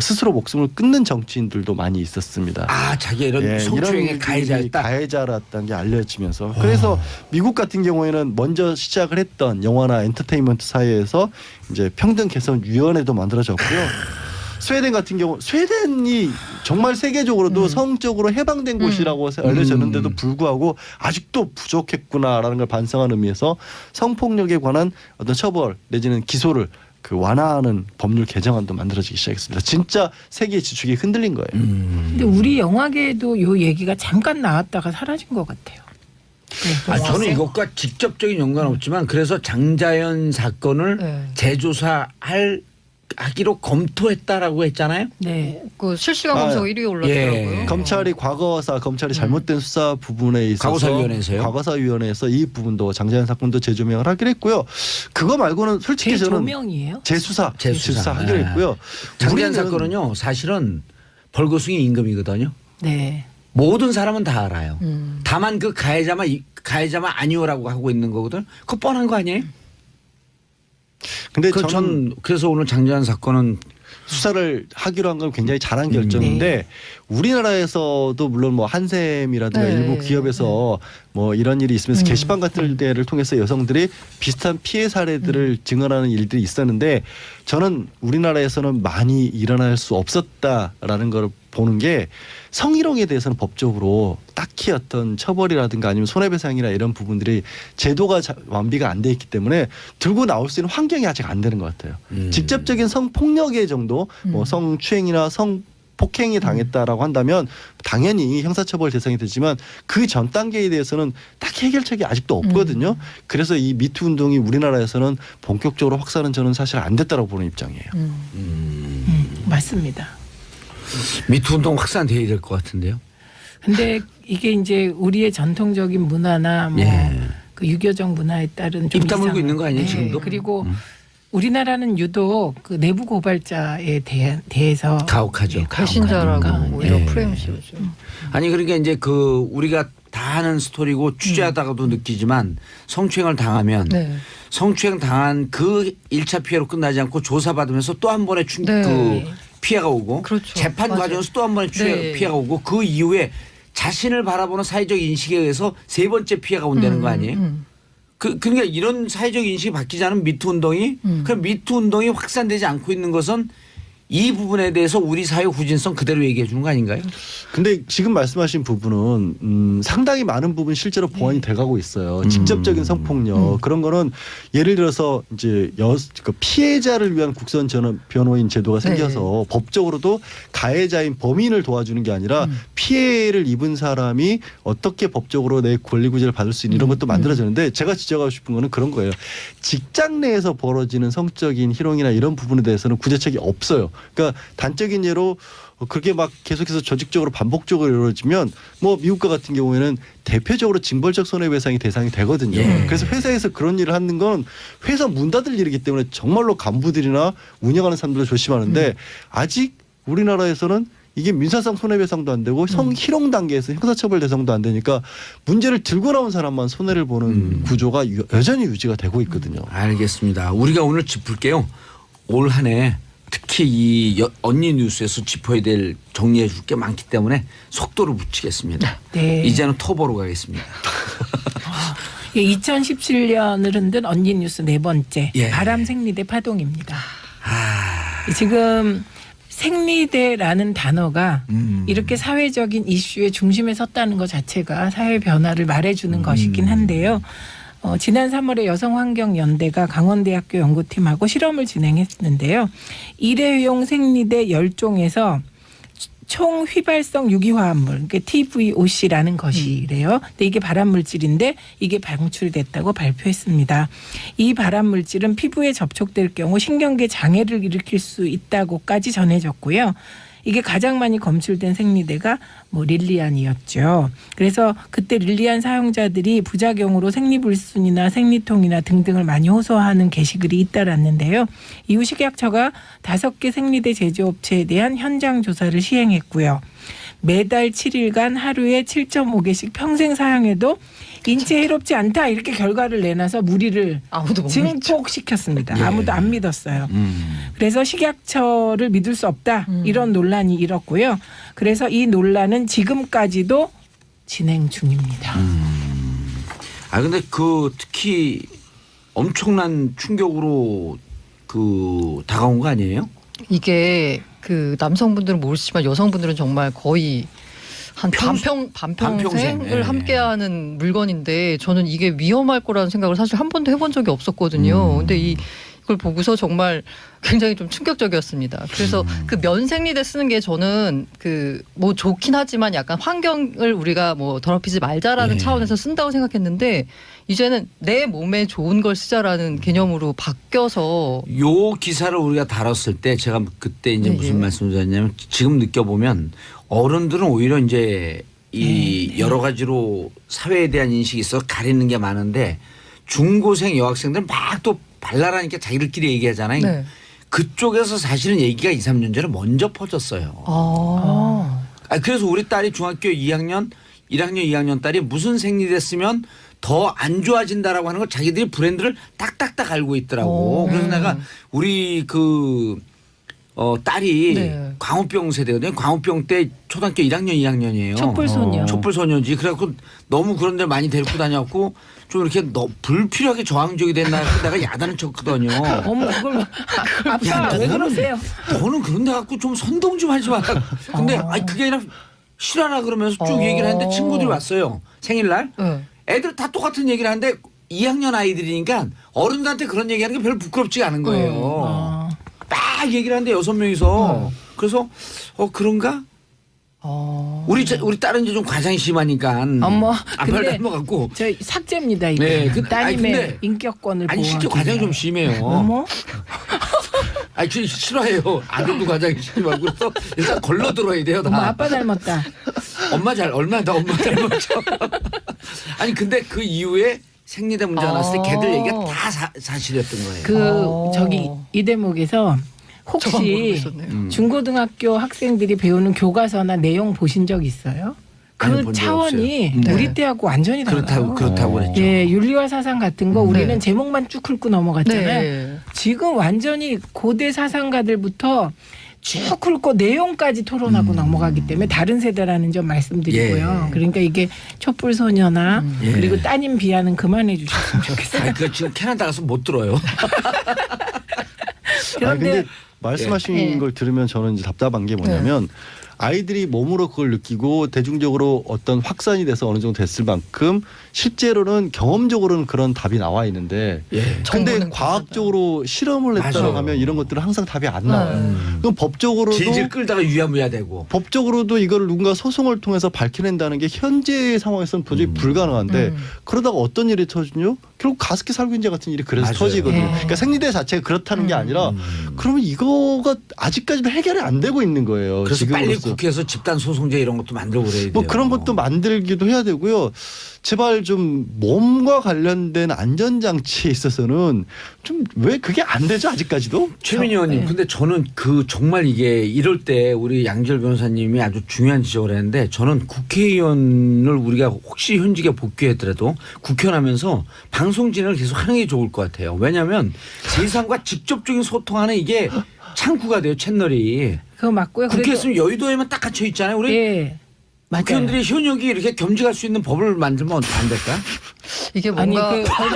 스스로 목숨을 끊는 정치인들도 많이 있었습니다. 자기가 이런 성추행의 일들이 가해자였다. 가해자였다는 게 알려지면서 그래서 미국 같은 경우에는 먼저 시작을 했던 영화나 엔터테인먼트 사회에서 이제 평등 개선 위원회도 만들어졌고요. 스웨덴 같은 경우 스웨덴이 정말 세계적으로도 성적으로 해방된 곳이라고 알려졌는데도 불구하고 아직도 부족했구나라는 걸 반성하는 의미에서 성폭력에 관한 어떤 처벌 내지는 기소를 그 완화하는 법률 개정안도 만들어지기 시작했습니다. 진짜 세계의 지축이 흔들린 거예요. 근데 우리 영화계에도 요 얘기가 잠깐 나왔다가 사라진 것 같아요. 네, 저는 이것과 직접적인 연관 없지만 그래서 장자연 사건을 네. 재조사하기로 검토했다라고 했잖아요. 네. 그 실시간 검색 1위에 올랐더라고요. 예. 검찰이 검찰이 잘못된 수사 부분에 있어서 과거사위원회에서요? 과거사위원회에서 이 부분도 장자연 사건도 재조명을 하기로 했고요. 그거 말고는 솔직히 저는 재조명이에요? 재수사 하기로 네. 했고요. 장자연 우리는 사건은요 사실은 벌거숭이 임금이거든요. 네. 모든 사람은 다 알아요. 다만 그 가해자만 아니오라고 하고 있는 거거든. 그거 뻔한 거 아니에요? 근데 전 그래서 오늘 장자연 사건은 수사를 하기로 한 건 굉장히 잘한 결정인데 우리나라에서도 물론 뭐 한샘이라든가 네. 일부 기업에서 뭐 이런 일이 있으면서 게시판 같은 데를 통해서 여성들이 비슷한 피해 사례들을 증언하는 일들이 있었는데 저는 우리나라에서는 많이 일어날 수 없었다라는 걸 보는 게 성희롱에 대해서는 법적으로 딱히 어떤 처벌이라든가 아니면 손해배상이나 이런 부분들이 제도가 완비가 안 돼 있기 때문에 들고 나올 수 있는 환경이 아직 안 되는 것 같아요. 직접적인 성폭력의 정도 뭐 성추행이나 성폭행이 당했다라고 한다면 당연히 형사처벌 대상이 되지만 그 전 단계에 대해서는 딱히 해결책이 아직도 없거든요. 그래서 이 미투 운동이 우리나라에서는 본격적으로 확산은 저는 사실 안 됐다고 보는 입장이에요. 맞습니다. 미투 운동 확산돼야 될 것 같은데요. 근데 이게 이제 우리의 전통적인 문화나 뭐 그 유교적 문화에 따른 좀 입 다물고 이상한- 있는 거 아니에요, 네. 지금도? 그리고 우리나라는 유독 그 내부 고발자에 대해서 가혹하죠. 네, 배신자라고 가혹하니까. 오히려 네. 프레임 씌우죠. 아니 그러니까 이제 그 우리가 다 아는 스토리고 취재하다가도 느끼지만 성추행을 당하면 네. 성추행 당한 그 1차 피해로 끝나지 않고 조사받으면서 또 한 번의 네. 그 피해가 오고 그렇죠. 재판 맞아요. 과정에서 또 한 번의 네. 피해가 오고 그 이후에 자신을 바라보는 사회적 인식에 의해서 세 번째 피해가 온다는 거 아니에요? 그러니까 이런 사회적 인식이 바뀌지 않은 미투 운동이 그 미투 운동이 확산되지 않고 있는 것은 이 부분에 대해서 우리 사회 후진성 그대로 얘기해 주는 거 아닌가요? 근데 지금 말씀하신 부분은 상당히 많은 부분 실제로 보완이 돼가고 있어요. 직접적인 성폭력 그런 거는 예를 들어서 이제 그 피해자를 위한 국선 변호인 제도가 생겨서 법적으로도 가해자인 범인을 도와주는 게 아니라 피해를 입은 사람이 어떻게 법적으로 내 권리 구제를 받을 수 있는 이런 것도 만들어지는데 제가 지적하고 싶은 거는 그런 거예요. 직장 내에서 벌어지는 성적인 희롱이나 이런 부분에 대해서는 구제책이 없어요. 그러니까 단적인 예로 그게 막 계속해서 조직적으로 반복적으로 이루어지면 뭐 미국과 같은 경우에는 대표적으로 징벌적 손해배상이 대상이 되거든요. 그래서 회사에서 그런 일을 하는 건 회사 문 닫을 일이기 때문에 정말로 간부들이나 운영하는 사람들도 조심하는데 아직 우리나라에서는 이게 민사상 손해배상도 안 되고 성희롱 단계에서 형사처벌 대상도 안 되니까 문제를 들고 나온 사람만 손해를 보는 구조가 여전히 유지가 되고 있거든요. 알겠습니다. 우리가 오늘 짚을게요. 올 한 해 특히 이 언니 뉴스에서 짚어야 될 정리해 줄 게 많기 때문에 속도를 붙이겠습니다. 네. 이제는 터보로 가겠습니다. 2017년을 흔든 언니 뉴스 네 번째 예. 바람 생리대 파동입니다. 지금 생리대라는 단어가 이렇게 사회적인 이슈의 중심에 섰다는 것 자체가 사회 변화를 말해주는 것이긴 한데요. 지난 3월에 여성환경연대가 강원대학교 연구팀하고 실험을 진행했는데요. 일회용 생리대 10종에서 총 휘발성 유기화합물, 그러니까 TVOC라는 것이래요. 근데 이게 발암물질인데 이게 방출됐다고 발표했습니다. 이 발암물질은 피부에 접촉될 경우 신경계 장애를 일으킬 수 있다고까지 전해졌고요. 이게 가장 많이 검출된 생리대가 뭐 릴리안이었죠. 그래서 그때 릴리안 사용자들이 부작용으로 생리불순이나 생리통이나 등등을 많이 호소하는 게시글이 잇따랐는데요. 이후 식약처가 5개 생리대 제조업체에 대한 현장 조사를 시행했고요. 매달 7일간 하루에 7.5개씩 평생 사용해도 인체에 해롭지 않다 이렇게 결과를 내놔서 무리를 아무도 못 증폭시켰습니다. 예. 아무도 안 믿었어요. 그래서 식약처를 믿을 수 없다 이런 논란이 일었고요. 그래서 이 논란은 지금까지도 진행 중입니다. 근데 그 특히 엄청난 충격으로 그 다가온 거 아니에요? 이게 그 남성분들은 모르시지만 여성분들은 정말 거의 한 반평생을 반평생. 예. 함께하는 물건인데 저는 이게 위험할 거라는 생각을 사실 한 번도 해본 적이 없었거든요. 근데 이 걸 보고서 정말 굉장히 좀 충격적이었습니다. 그래서 그 면생리대 쓰는 게 저는 그 뭐 좋긴 하지만 약간 환경을 우리가 뭐 더럽히지 말자라는 예. 차원에서 쓴다고 생각했는데 이제는 내 몸에 좋은 걸 쓰자라는 개념으로 바뀌어서 요 기사를 우리가 다뤘을 때 제가 그때 이제 네, 무슨 예. 말씀을 드렸냐면 지금 느껴보면 어른들은 오히려 이제 이 여러 가지로 사회에 대한 인식이 있어 가리는 게 많은데 중고생 여학생들은 막 또 발랄하니까 자기들끼리 얘기하잖아요. 네. 그쪽에서 사실은 얘기가 2, 3년 전에 먼저 퍼졌어요. 그래서 우리 딸이 중학교 2학년, 1학년, 2학년 딸이 무슨 생리대 쓰면 더 안 좋아진다라고 하는 걸 자기들이 브랜드를 딱딱딱 알고 있더라고. 그래서 내가 우리 딸이 네. 광우병 세대거든요. 광우병 때 초등학교 1학년, 2학년이에요. 촛불소녀. 촛불소녀지. 그래갖고 너무 그런 데 많이 데리고 다녔고 좀 이렇게 불필요하게 저항적이 됐나 해서 내가 야단을 쳤거든요. 어머 그걸 아빠 왜 그러세요? 너는 그런 데 갖고 좀 선동 좀 하지 마라. 근데 아니 그게 아니라 싫어라 그러면서 쭉 얘기를 하는데 친구들이 왔어요. 생일날. 네. 애들 다 똑같은 얘기를 하는데 2학년 아이들이니까 어른들한테 그런 얘기하는 게 별로 부끄럽지가 않은 거예요. 막 얘기를 하는데 6명이서. 그래서 그런가? 우리 딸은 이제 좀 과장이 심하니까 어머, 앞을 근데 닮아갖고 저 삭제입니다 이거. 네, 따님의 근데 인격권을 아니 실제 보호하기 과장이 좀 위해. 심해요. 어머. 아니 저 싫어해요. 아들도 과장이 심하고 그래서 일단 걸러 들어야 돼요. 다. 어머 아빠 닮았다. 얼마나 더 엄마 닮았죠. 아니 근데 그 이후에 생리대 문제가 났을 때 걔들 얘기가 다 사실이었던 거예요. 그 저기 이 대목에서 저만 모르고 혹시 있었네요. 중고등학교 학생들이 배우는 교과서나 내용 보신 적 있어요? 아니, 그 본적 차원이 없어요. 우리 네. 때하고 완전히 달라요. 그렇다고 그랬죠. 예, 윤리와 사상 같은 거 우리는 네. 제목만 쭉 훑고 넘어갔잖아요. 네. 지금 완전히 고대 사상가들부터 쭉 훑고 내용까지 토론하고 넘어가기 때문에 다른 세대라는 점 말씀드리고요. 예. 그러니까 이게 촛불소녀나 예. 그리고 따님 비하는 그만해 주셨으면 좋겠어요. 아니, 그 지금 캐나다 가서 못 들어요. 근데 말씀하신 예. 걸 들으면 저는 이제 답답한 게 뭐냐면 아이들이 몸으로 그걸 느끼고 대중적으로 어떤 확산이 돼서 어느 정도 됐을 만큼 실제로는 경험적으로는 그런 답이 나와 있는데 예. 근데 정보는 과학적으로 실험을 했다고 맞아요. 하면 이런 것들은 항상 답이 안 나와요. 그럼 법적으로도 질질 끌다가 유야무야 되고. 법적으로도 이걸 누군가 소송을 통해서 밝혀낸다는 게 현재 상황에서는 도저히 불가능한데 그러다가 어떤 일이 터지죠? 결국 가습기 살균제 같은 일이 그래서 맞아요. 터지거든요. 예. 그러니까 생리대 자체가 그렇다는 게 아니라 그러면 이거가 아직까지도 해결이 안 되고 있는 거예요. 그래서 빨리 지금으로서. 국회에서 집단 소송제 이런 것도 만들고 그래야 돼요. 뭐 그런 것도 만들기도 해야 되고요. 제발 좀 몸과 관련된 안전장치에 있어서는 좀 왜 그게 안 되죠 아직까지도? 최민희 의원님, 네. 근데 저는 정말 이게 이럴 때 우리 양지열 변호사님이 아주 중요한 지적을 했는데 저는 국회의원을 우리가 혹시 현직에 복귀했더라도 국회의원 하면서 방송 진행을 계속 하는 게 좋을 것 같아요. 왜냐하면 세상과 직접적인 소통하는 이게 창구가 돼요, 채널이. 그거 맞고요. 국회 그래도 있으면 여의도에만 딱 갇혀 있잖아요. 우리 예. 맞아요. 국회의원들이 현역이 이렇게 겸직할 수 있는 법을 만들면 안 될까? 이게 아니 뭔가 거기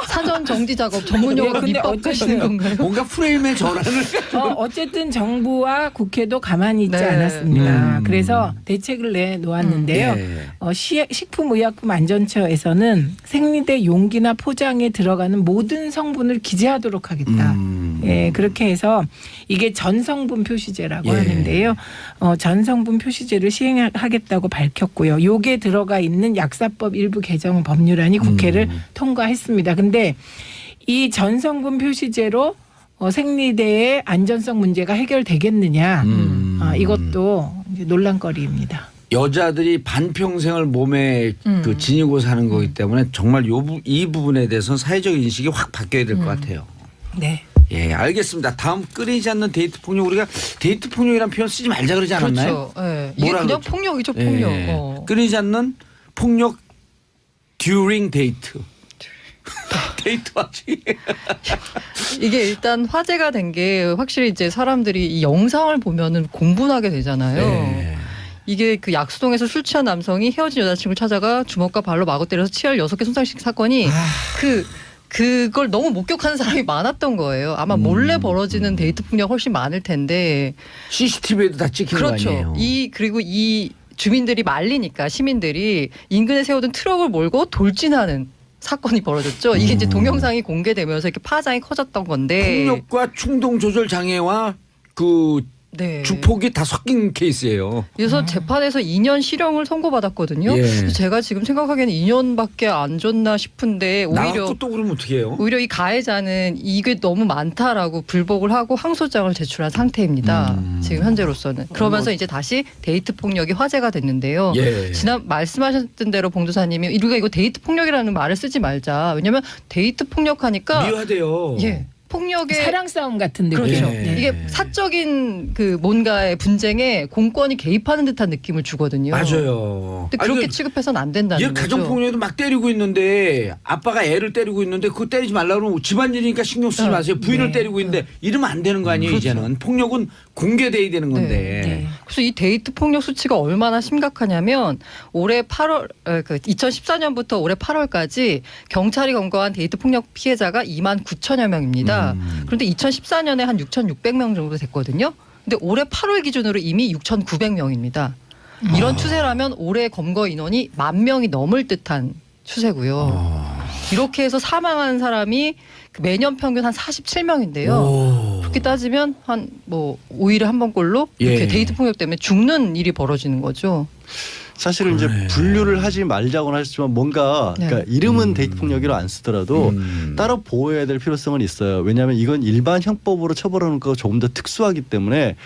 사전 정지 작업 전문용어로 예, 근데 밑밥하시는 어쨌든 건가요? 뭔가 프레임의 전환을. 어쨌든 정부와 국회도 가만히 있지 네. 않았습니다. 그래서 대책을 내놓았는데요. 네. 식품의약품안전처에서는 생리대 용기나 포장에 들어가는 모든 성분을 기재하도록 하겠다. 예, 그렇게 해서 이게 전성분 표시제라고 예. 하는데요. 전성분 표시제를 시행하겠다고 밝혔고요. 요게 들어가 있는 약사법 일부 개정 법률안이 국회를 통과했습니다. 근데 이 전성분 표시제로 생리대의 안전성 문제가 해결되겠느냐? 이것도 이제 논란거리입니다. 여자들이 반평생을 몸에 그 지니고 사는 거기 때문에 정말 이 부분에 대해서는 사회적 인식이 확 바뀌어야 될 것 같아요. 네. 예, 알겠습니다. 다음 끊이지 않는 데이트 폭력. 우리가 데이트 폭력이라는 표현 쓰지 말자 그러지 않았나요? 그렇죠. 예. 이게 뭐라 그냥 그러죠? 폭력이죠, 폭력. 예. 끊이지 않는 폭력 during 데이트. 데이트 하지. 이게 일단 화제가 된 게 확실히 이제 사람들이 이 영상을 보면은 공분하게 되잖아요. 예. 이게 그 약수동에서 술 취한 남성이 헤어진 여자친구를 찾아가 주먹과 발로 마구 때려서 치열 6개 손상시킨 사건이 그걸 너무 목격하는 사람이 많았던 거예요. 아마 몰래 벌어지는 데이트 폭력 훨씬 많을 텐데. CCTV에도 다 찍힌 거 그렇죠. 아니에요. 그리고 이 주민들이 말리니까 시민들이 인근에 세우던 트럭을 몰고 돌진하는 사건이 벌어졌죠. 이게 이제 동영상이 공개되면서 이렇게 파장이 커졌던 건데 폭력과 충동 조절 장애와 그 네. 주폭이 다 섞인 케이스예요. 그래서 재판에서 2년 실형을 선고받았거든요. 예. 그래서 제가 지금 생각하기에는 2년밖에 안 줬나 싶은데 오히려 나왔고 또 그러면 어떻게 해요? 오히려 이 가해자는 이게 너무 많다라고 불복을 하고 항소장을 제출한 상태입니다. 지금 현재로서는. 그러면서 이제 다시 데이트 폭력이 화제가 됐는데요. 예. 지난 말씀하셨던 대로 봉도사님이 우리가 이거 데이트 폭력이라는 말을 쓰지 말자. 왜냐하면 데이트 폭력하니까 미화돼요. 예. 폭력의 사랑 싸움 같은 느낌. 그렇죠. 예. 이게 사적인 그 뭔가의 분쟁에 공권이 개입하는 듯한 느낌을 주거든요. 맞아요. 근데 그렇게 취급해서는 안 된다는 얘 거죠. 가정폭력도 막 때리고 있는데 아빠가 애를 때리고 있는데 그거 때리지 말라고 그러면 집안일이니까 신경 쓰지 마세요. 부인을 네. 때리고 있는데 이러면 안 되는 거 아니에요. 이제는. 폭력은 공개돼야 되는 건데. 네. 그래서 이 데이트 폭력 수치가 얼마나 심각하냐면 올해 8월 그 2014년부터 올해 8월까지 경찰이 검거한 데이트 폭력 피해자가 2만 9천여 명입니다. 그런데 2014년에 한 6,600명 정도 됐거든요. 근데 올해 8월 기준으로 이미 6,900명입니다. 이런 추세라면 올해 검거 인원이 10,000명이 넘을 듯한 추세고요. 이렇게 해서 사망한 사람이 매년 평균 한 47명인데요. 그렇게 따지면 한 뭐 5일에 한 번꼴로 이렇게 예. 데이트 폭력 때문에 죽는 일이 벌어지는 거죠. 사실은 이제 분류를 하지 말자고는 하지만 뭔가 네. 그러니까 이름은 데이트 폭력이라 안 쓰더라도 따로 보호해야 될 필요성은 있어요. 왜냐하면 이건 일반 형법으로 처벌하는 거 조금 더 특수하기 때문에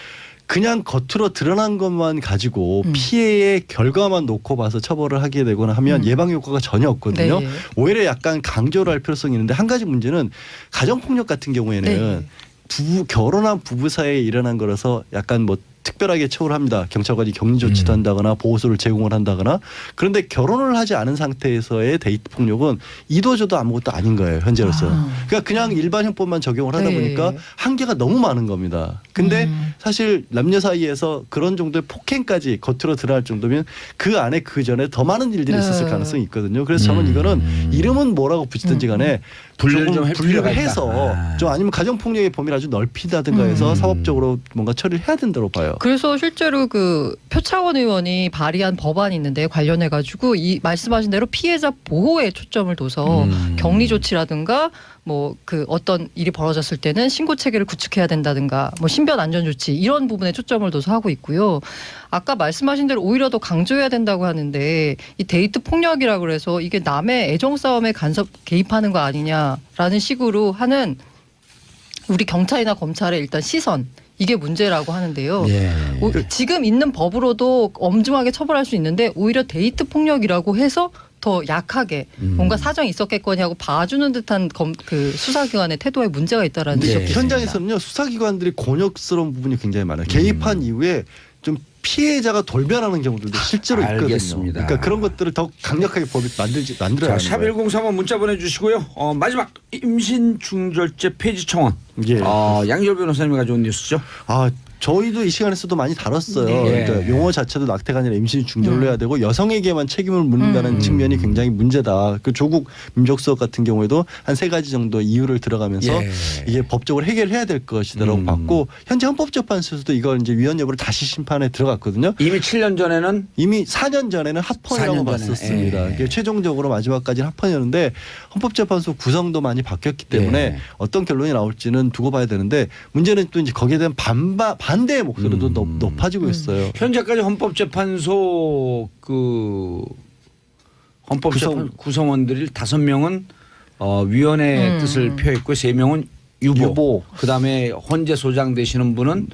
그냥 겉으로 드러난 것만 가지고 피해의 결과만 놓고 봐서 처벌을 하게 되거나 하면 예방 효과가 전혀 없거든요. 네. 오히려 약간 강조를 할 필요성이 있는데 한 가지 문제는 가정폭력 같은 경우에는 네. 결혼한 부부 사이에 일어난 거라서 약간 뭐 특별하게 처우를 합니다. 경찰관이 격리 조치도 한다거나 보호소를 제공을 한다거나. 그런데 결혼을 하지 않은 상태에서의 데이트 폭력은 이도저도 아무것도 아닌 거예요. 현재로서. 그러니까 그냥 일반 형법만 적용을 하다 네. 보니까 한계가 너무 많은 겁니다. 근데 사실 남녀 사이에서 그런 정도의 폭행까지 겉으로 드러날 정도면 그 안에 그 전에 더 많은 일들이 있었을 가능성이 있거든요. 그래서 저는 이거는 이름은 뭐라고 붙이든지 간에 분류를 좀할 필요가 분류를 해서 있다. 좀 아니면 가정폭력의 범위를 아주 넓히다든가 해서 사법적으로 뭔가 처리를 해야 된다고 봐요. 그래서 실제로 그 표창원 의원이 발의한 법안이 있는데 관련해 가지고 이 말씀하신 대로 피해자 보호에 초점을 둬서 격리 조치라든가 뭐 그 어떤 일이 벌어졌을 때는 신고 체계를 구축해야 된다든가 뭐 신변 안전 조치 이런 부분에 초점을 둬서 하고 있고요. 아까 말씀하신 대로 오히려 더 강조해야 된다고 하는데 이 데이트 폭력이라 그래서 이게 남의 애정 싸움에 간섭 개입하는 거 아니냐라는 식으로 하는 우리 경찰이나 검찰의 일단 시선 이게 문제라고 하는데요. 예. 지금 있는 법으로도 엄중하게 처벌할 수 있는데 오히려 데이트 폭력이라고 해서 더 약하게 뭔가 사정이 있었겠거니 하고 봐주는 듯한 그 수사기관의 태도에 문제가 있다라는 네. 지적도 있습니다. 현장에서는요 수사기관들이 곤욕스러운 부분이 굉장히 많아요. 개입한 이후에 좀 피해자가 돌변하는 경우들도 실제로 있거든요. 알겠습니다. 그러니까 그런 것들을 더 강력하게 법이 만들어야 자, 하는 거예요. 샵1035 문자 보내주시고요. 마지막 임신 중절제 폐지 청원. 예. 양지열 변호사님이 가져온 뉴스죠. 저희도 이 시간에서도 많이 다뤘어요. 네. 그러니까 용어 자체도 낙태가 아니라 임신이 중절로 해야 되고 여성에게만 책임을 묻는다는 측면이 굉장히 문제다. 그 조국 민족수업 같은 경우에도 한 3가지 정도 이유를 들어가면서 예. 이게 법적으로 해결해야 될 것이다라고 봤고 현재 헌법재판소에서도 이걸 이제 위헌 여부를 다시 심판에 들어갔거든요. 이미 7년 전에는 이미 4년 전에는 합헌이라고 4년 전에. 봤었습니다. 예. 이게 최종적으로 마지막까지는 합헌이었는데 헌법재판소 구성도 많이 바뀌었기 때문에 예. 어떤 결론이 나올지는 두고 봐야 되는데 문제는 또 이제 거기에 대한 반대의 목소리도 높아지고 있어요. 현재까지 헌법재판소 그 헌법재판 구성원들이 5명은 위원회 뜻을 표했고 3명은 유보. 그다음에 헌재 소장 되시는 분은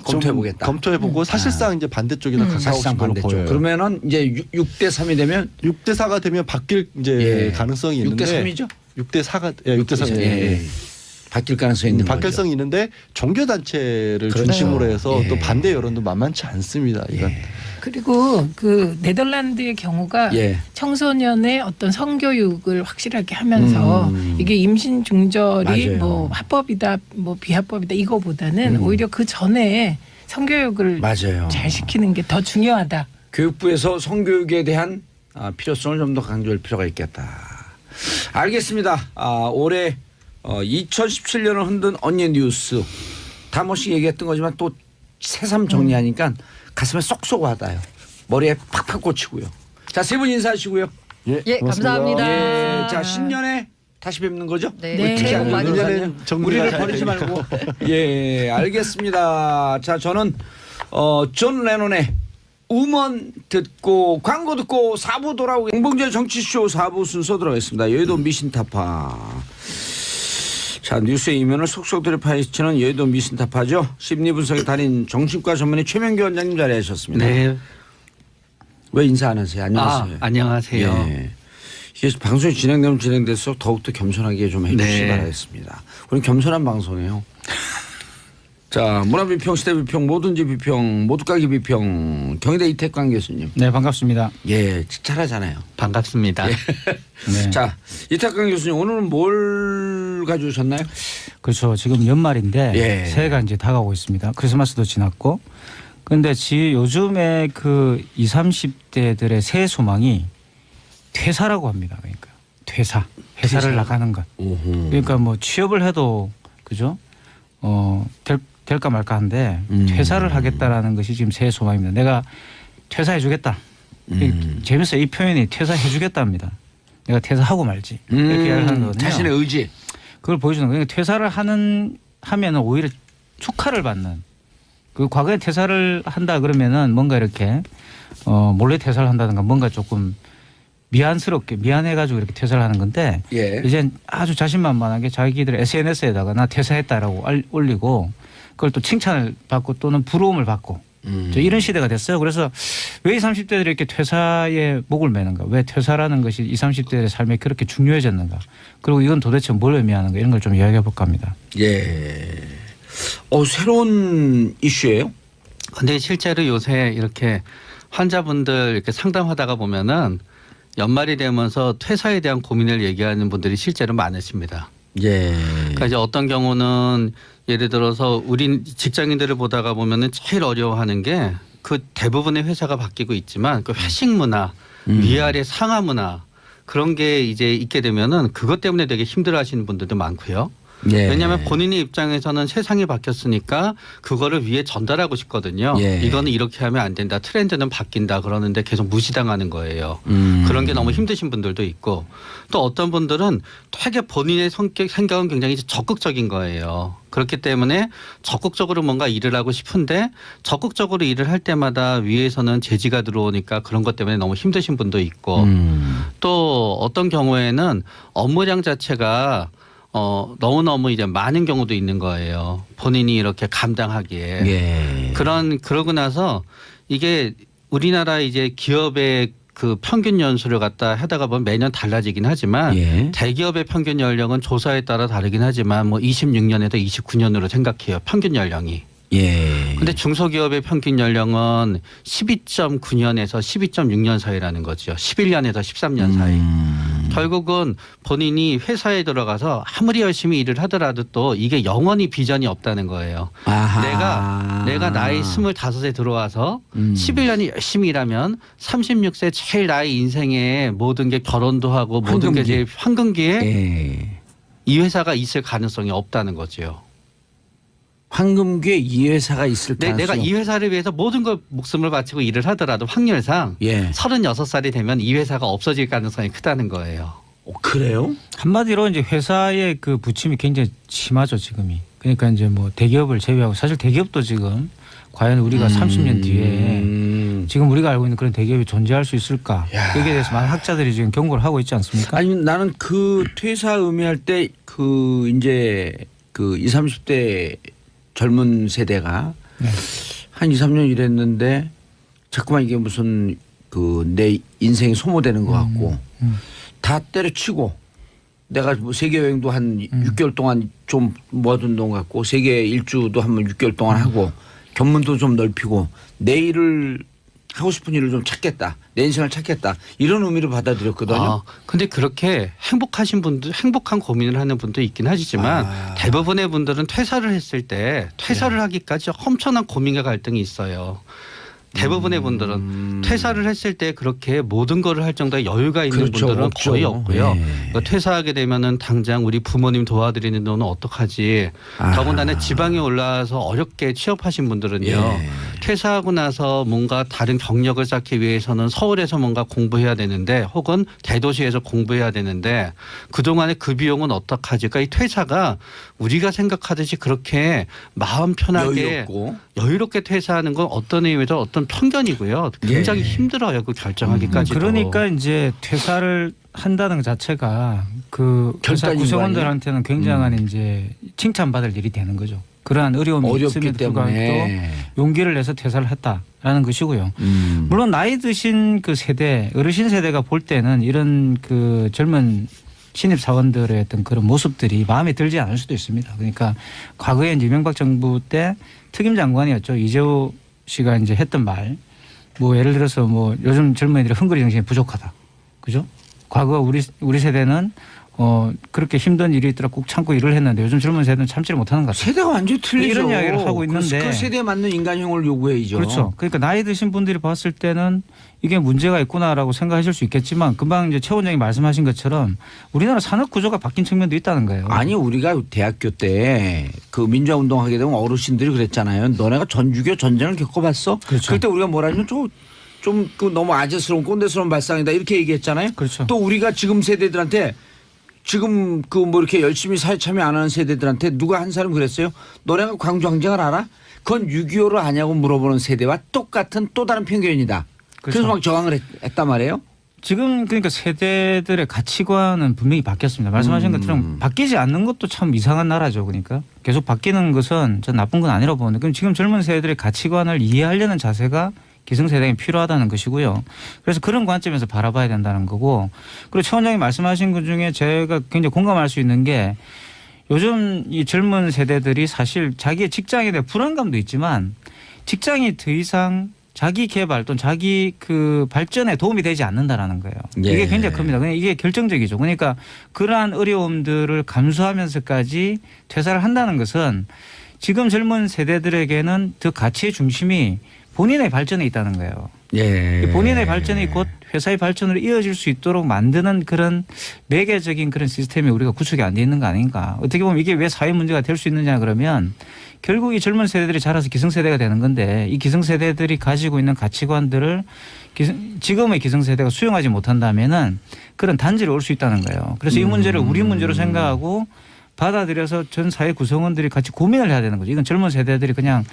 검토해보겠다. 검토해보고 사실상 이제 반대쪽이나 가까우신 사실상 걸로 반대쪽. 보여요. 그러면은 이제 6대 3이 되면 6대 4가 되면 바뀔 이제 가능성이 있는데 6대 3이죠. 6대 4가 6대 3. 바뀔 가능성이 있는 바뀔 거죠. 성이 있는데 종교 단체를 그렇죠. 중심으로 해서 예. 또 반대 여론도 만만치 않습니다. 이건. 그리고 그 네덜란드의 경우가 예. 청소년의 어떤 성교육을 확실하게 하면서 이게 임신 중절이 맞아요. 뭐 합법이다 뭐 비합법이다 이거보다는 오히려 그 전에 성교육을 맞아요. 잘 시키는 게 더 중요하다. 교육부에서 성교육에 대한 필요성을 좀 더 강조할 필요가 있겠다. 알겠습니다. 올해 2017년을 흔든 언예 뉴스 다 뭐씩 얘기했던 거지만 또 새삼 정리하니까 가슴에 쏙쏙 와닿아요. 머리에 팍팍 꽂히고요. 자, 3분 인사하시고요. 예, 감사합니다. 예, 자, 신년에 다시 뵙는 거죠? 네. 네. 특히 새해 복 안 많이 그러는 내년에는 사람. 정리가 우리를 잘 버리지 되니까. 말고. 예, 알겠습니다. 자, 저는 존 레논의 우먼 듣고 광고 듣고 4부 돌아오고 공봉재 정치쇼 4부 순서 들어가겠습니다. 여의도 미신타파. 자, 뉴스의 이면을 속속들이 파헤치는 여의도 미신타파죠. 심리분석의 달인 정신과 전문의 최명규 원장님 자리하셨습니다. 네. 왜 인사 안 하세요? 안녕하세요. 안녕하세요. 예. 이게 방송이 진행되면 진행될수록 더욱더 겸손하게 좀 해주시기 네. 바라겠습니다. 우리는 겸손한 방송이에요. 자, 문화비평, 시대비평, 뭐든지 비평, 모두까기 비평, 경희대 이태광 교수님. 네, 반갑습니다. 예, 잘하잖아요. 반갑습니다. 네. 자, 이태광 교수님 오늘은 뭘 가져오셨나요? 그렇죠. 지금 연말인데 예. 새해가 이제 다가오고 있습니다. 크리스마스도 지났고. 그런데 요즘에 그 20, 30대들의 새해 소망이 퇴사라고 합니다. 그러니까 회사를 나가는 것. 오호. 그러니까 뭐 취업을 해도 그죠? 될까 말까 한데 퇴사를 하겠다라는 것이 지금 새해 소망입니다. 내가 퇴사해 주겠다. 재밌어요. 이 표현이 퇴사해 주겠다입니다. 내가 퇴사하고 말지. 이렇게 이야기를 하는 거거든요. 자신의 의지. 그걸 보여주는 거예요. 그러니까 퇴사를 하면은 오히려 축하를 받는. 그 과거에 퇴사를 한다 그러면은 뭔가 이렇게 몰래 퇴사를 한다든가 뭔가 조금 미안스럽게 미안해가지고 이렇게 퇴사를 하는 건데 예. 이젠 아주 자신만만하게 자기들 SNS에다가 나 퇴사했다라고 올리고 그걸 또 칭찬을 받고 또는 부러움을 받고 이런 시대가 됐어요. 그래서 왜 20, 30대들이 이렇게 퇴사에 목을 매는가? 왜 퇴사라는 것이 20, 30대의 삶에 그렇게 중요해졌는가? 그리고 이건 도대체 뭘 의미하는가? 이런 걸 좀 이야기해 볼까 합니다. 예. 새로운 이슈예요? 근데 실제로 요새 이렇게 환자분들 이렇게 상담하다가 보면은 연말이 되면서 퇴사에 대한 고민을 얘기하는 분들이 실제로 많으십니다. 예. 그러니까 이제 어떤 경우는 예를 들어서 우리 직장인들을 보다가 보면은 제일 어려워하는 게 그 대부분의 회사가 바뀌고 있지만 그 회식 문화, 위아래 상하 문화 그런 게 이제 있게 되면은 그것 때문에 되게 힘들어하시는 분들도 많고요. 예. 왜냐하면 본인의 입장에서는 세상이 바뀌었으니까 그거를 위에 전달하고 싶거든요. 예. 이거는 이렇게 하면 안 된다. 트렌드는 바뀐다. 그러는데 계속 무시당하는 거예요. 그런 게 너무 힘드신 분들도 있고 또 어떤 분들은 되게 본인의 생각은 굉장히 적극적인 거예요. 그렇기 때문에 적극적으로 뭔가 일을 하고 싶은데 적극적으로 일을 할 때마다 위에서는 제지가 들어오니까 그런 것 때문에 너무 힘드신 분도 있고 또 어떤 경우에는 업무량 자체가 너무너무 이제 많은 경우도 있는 거예요. 본인이 이렇게 감당하기에. 예. 그러고 나서 이게 우리나라 이제 기업의 그 평균 연수를 갖다 하다가 보면 매년 달라지긴 하지만 예. 대기업의 평균 연령은 조사에 따라 다르긴 하지만 뭐 26년에서 29년으로 생각해요. 평균 연령이. 예. 근데 중소기업의 평균 연령은 12.9년에서 12.6년 사이라는 거죠. 11년에서 13년 사이. 결국은 본인이 회사에 들어가서 아무리 열심히 일을 하더라도 또 이게 영원히 비전이 없다는 거예요. 아하. 내가 나이 25에 들어와서 11년이 열심히 일하면 36세 제일 나이 인생에 모든 게 결혼도 하고 모든 게 제일 황금기에 예. 이 회사가 있을 가능성이 없다는 거죠. 황금기에 이 회사가 있을 가능성. 내가 이 회사를 위해서 모든 걸 목숨을 바치고 일을 하더라도 확률상 예. 36살이 되면 이 회사가 없어질 가능성이 크다는 거예요. 그래요? 한마디로 이제 회사의 그 부침이 굉장히 심하죠 지금이. 그러니까 이제 뭐 대기업을 제외하고 사실 대기업도 지금 과연 우리가 30년 뒤에 지금 우리가 알고 있는 그런 대기업이 존재할 수 있을까? 여기에 대해서 많은 학자들이 지금 경고를 하고 있지 않습니까? 아니 나는 그 퇴사 의미할 때 그 이제 그 20, 30대 젊은 세대가 네. 한 2, 3년 일했는데 자꾸만 이게 무슨 그 내 인생이 소모되는 것 같고 다 때려치고 내가 뭐 세계 여행도 한 6개월 동안 좀 모아둔 돈 갖고 세계 일주도 한번 6개월 동안 하고 견문도 좀 넓히고 내 일을 하고 싶은 일을 좀 찾겠다. 내 인생을 찾겠다. 이런 의미로 받아들였거든요. 근데 그렇게 행복하신 분들, 행복한 고민을 하는 분도 있긴 하시지만 대부분의 분들은 퇴사를 했을 때 퇴사를 하기까지 엄청난 고민과 갈등이 있어요. 대부분의 분들은 퇴사를 했을 때 그렇게 모든 거를 할 정도의 여유가 있는 그렇죠. 분들은 없죠. 거의 없고요. 예. 그러니까 퇴사하게 되면은 당장 우리 부모님 도와드리는 돈은 어떡하지? 더군다나 지방에 올라와서 어렵게 취업하신 분들은요. 예. 퇴사하고 나서 뭔가 다른 경력을 쌓기 위해서는 서울에서 뭔가 공부해야 되는데 혹은 대도시에서 공부해야 되는데 그동안의 그 비용은 어떡하지? 그러니까 이 퇴사가 우리가 생각하듯이 그렇게 마음 편하게 여유롭게 퇴사하는 건 어떤 의미에서 어떤 편견이고요. 굉장히 힘들어요. 그 결정하기까지도. 그러니까 이제 퇴사를 한다는 것 자체가 그 회사 구성원들한테는 굉장한 이제 칭찬받을 일이 되는 거죠. 그러한 어려움이 있음에도 불구하고 또 용기를 내서 퇴사를 했다라는 것이고요. 물론 나이 드신 그 세대, 어르신 세대가 볼 때는 이런 그 젊은 신입 사원들의 어떤 그런 모습들이 마음에 들지 않을 수도 있습니다. 그러니까 과거에 이명박 정부 때 특임 장관이었죠. 이재호 씨가 이제 했던 말, 뭐 예를 들어서 뭐 요즘 젊은이들이 헝그리 정신이 부족하다, 그죠? 과거 우리 세대는 그렇게 힘든 일이 있더라 꼭 참고 일을 했는데 요즘 젊은 세대는 참지를 못하는 것 같아요. 세대가 완전히 틀리죠. 이런 이야기를 하고 있는데 그 세대에 맞는 인간형을 요구해야죠. 그렇죠. 그러니까 나이 드신 분들이 봤을 때는 이게 문제가 있구나라고 생각하실 수 있겠지만 금방 이제 최 원장이 말씀하신 것처럼 우리나라 산업 구조가 바뀐 측면도 있다는 거예요. 아니 우리가 대학교 때 그 민주화 운동하게 되면 어르신들이 그랬잖아요. 너네가 전주교 전쟁을 겪어봤어? 그렇죠. 그럴 때 우리가 뭐라면 좀 그 너무 아재스러운 꼰대스러운 발상이다 이렇게 얘기했잖아요. 그렇죠. 또 우리가 지금 세대들한테 지금 그 뭐 이렇게 열심히 사회 참여 안 하는 세대들한테 누가 한 사람 그랬어요? 너네가 광주 항쟁을 알아? 그건 6.25를 아냐고 물어보는 세대와 똑같은 또 다른 편견이다. 그렇죠. 그래서 막 저항을 했단 말이에요. 지금 그러니까 세대들의 가치관은 분명히 바뀌었습니다. 말씀하신 것처럼 바뀌지 않는 것도 참 이상한 나라죠. 그러니까 계속 바뀌는 것은 전 나쁜 건 아니라고 보는데 그럼 지금 젊은 세대들의 가치관을 이해하려는 자세가 기성세대에 필요하다는 것이고요. 그래서 그런 관점에서 바라봐야 된다는 거고 그리고 최 원장이 말씀하신 것 중에 제가 굉장히 공감할 수 있는 게 요즘 이 젊은 세대들이 사실 자기의 직장에 대한 불안감도 있지만 직장이 더 이상 자기 개발 또는 자기 그 발전에 도움이 되지 않는다라는 거예요. 이게 굉장히 큽니다. 그냥 이게 결정적이죠. 그러니까 그러한 어려움들을 감수하면서까지 퇴사를 한다는 것은 지금 젊은 세대들에게는 더 가치의 중심이 본인의 발전에 있다는 거예요. 본인의 발전이 곧 회사의 발전으로 이어질 수 있도록 만드는 그런 매개적인 그런 시스템이 우리가 구축이 안 돼 있는 거 아닌가. 어떻게 보면 이게 왜 사회 문제가 될 수 있느냐 그러면 결국 이 젊은 세대들이 자라서 기성세대가 되는 건데 이 기성세대들이 가지고 있는 가치관들을 지금의 기성세대가 수용하지 못한다면은 그런 단절이 올 수 있다는 거예요. 그래서 이 문제를 우리 문제로 생각하고 받아들여서 전 사회 구성원들이 같이 고민을 해야 되는 거죠. 이건 젊은 세대들이 그냥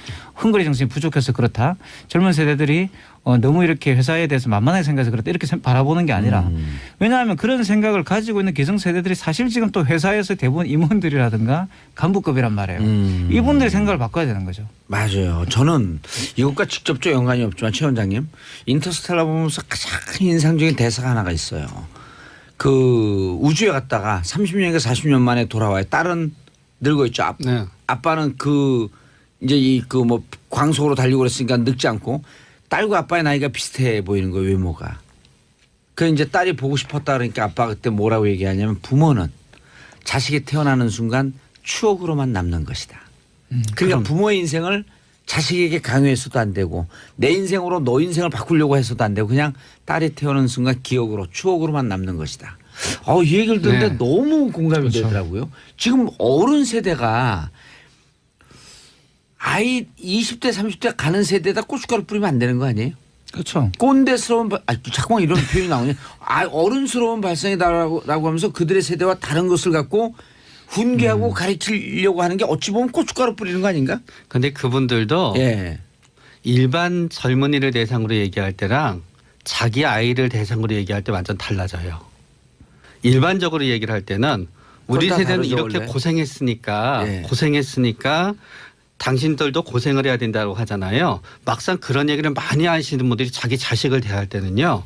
헝그리 정신이 부족해서 그렇다. 젊은 세대들이 너무 이렇게 회사에 대해서 만만하게 생각해서 그렇다. 이렇게 바라보는 게 아니라 왜냐하면 그런 생각을 가지고 있는 기성세대들이 사실 지금 또 회사에서 대부분 임원들이라든가 간부급이란 말이에요. 이분들의 생각을 바꿔야 되는 거죠. 맞아요. 저는 이것과 직접적 연관이 없지만 최 원장님 인터스텔라 보면서 가장 인상적인 대사가 하나가 있어요. 그 우주에 갔다가 30년인가 40년 만에 돌아와요. 딸은 늙어 있죠. 아빠는 그 이제 이 그 뭐 광속으로 달리고 그랬으니까 늙지 않고 딸과 아빠의 나이가 비슷해 보이는 거예요. 외모가. 그 이제 딸이 보고 싶었다 그러니까 아빠가 그때 뭐라고 얘기하냐면 부모는 자식이 태어나는 순간 추억으로만 남는 것이다. 그러니까 부모의 인생을 자식에게 강요해서도 안 되고 내 인생으로 너 인생을 바꾸려고 해서도 안 되고 그냥 딸이 태어나는 순간 기억으로 추억으로만 남는 것이다. 이 얘기를 듣는데 너무 공감이 되더라고요. 지금 어른 세대가 아이 20대 30대 가는 세대에다 고춧가루 뿌리면 안 되는 거 아니에요? 그렇죠. 꼰대스러운 자꾸만 이런 표현이 나오냐. 어른스러운 발상이다라고 하면서 그들의 세대와 다른 것을 갖고 훈계하고 가르치려고 하는 게 어찌 보면 고춧가루 뿌리는 거 아닌가? 근데 그분들도 일반 젊은이를 대상으로 얘기할 때랑 자기 아이를 대상으로 얘기할 때 완전 달라져요. 일반적으로 얘기를 할 때는 우리 세대는 다르죠, 이렇게 원래. 고생했으니까 당신들도 고생을 해야 된다고 하잖아요. 막상 그런 얘기를 많이 하시는 분들이 자기 자식을 대할 때는요.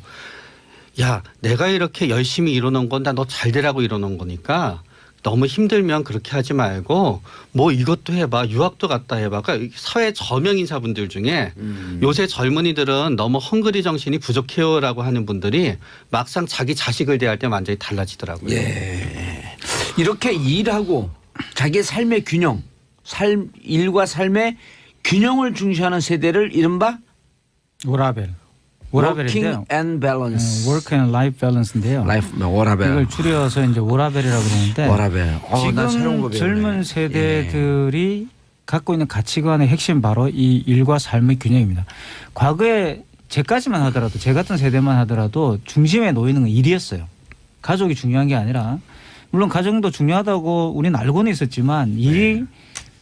야, 내가 이렇게 열심히 이뤄놓은 건 다 너 잘 되라고 이뤄놓은 거니까 너무 힘들면 그렇게 하지 말고 뭐 이것도 해봐. 유학도 갔다 해봐. 그러니까 사회 저명 인사분들 중에 요새 젊은이들은 너무 헝그리 정신이 부족해요라고 하는 분들이 막상 자기 자식을 대할 때 완전히 달라지더라고요. 이렇게 일하고 자기의 삶의 균형, 일과 삶의 균형을 중시하는 세대를 이른바 워라벨인데요. Working and Balance. Work and Life Balance인데요. 워라벨. 이걸 줄여서 이제 워라벨이라고 그러는데 워라벨. 지금 젊은 세대들이 갖고 있는 가치관의 핵심 바로 이 일과 삶의 균형입니다. 과거에 제까지만 하더라도 제 같은 세대만 하더라도 중심에 놓이는 건 일이었어요. 가족이 중요한 게 아니라 물론 가정도 중요하다고 우리는 알고는 있었지만 일이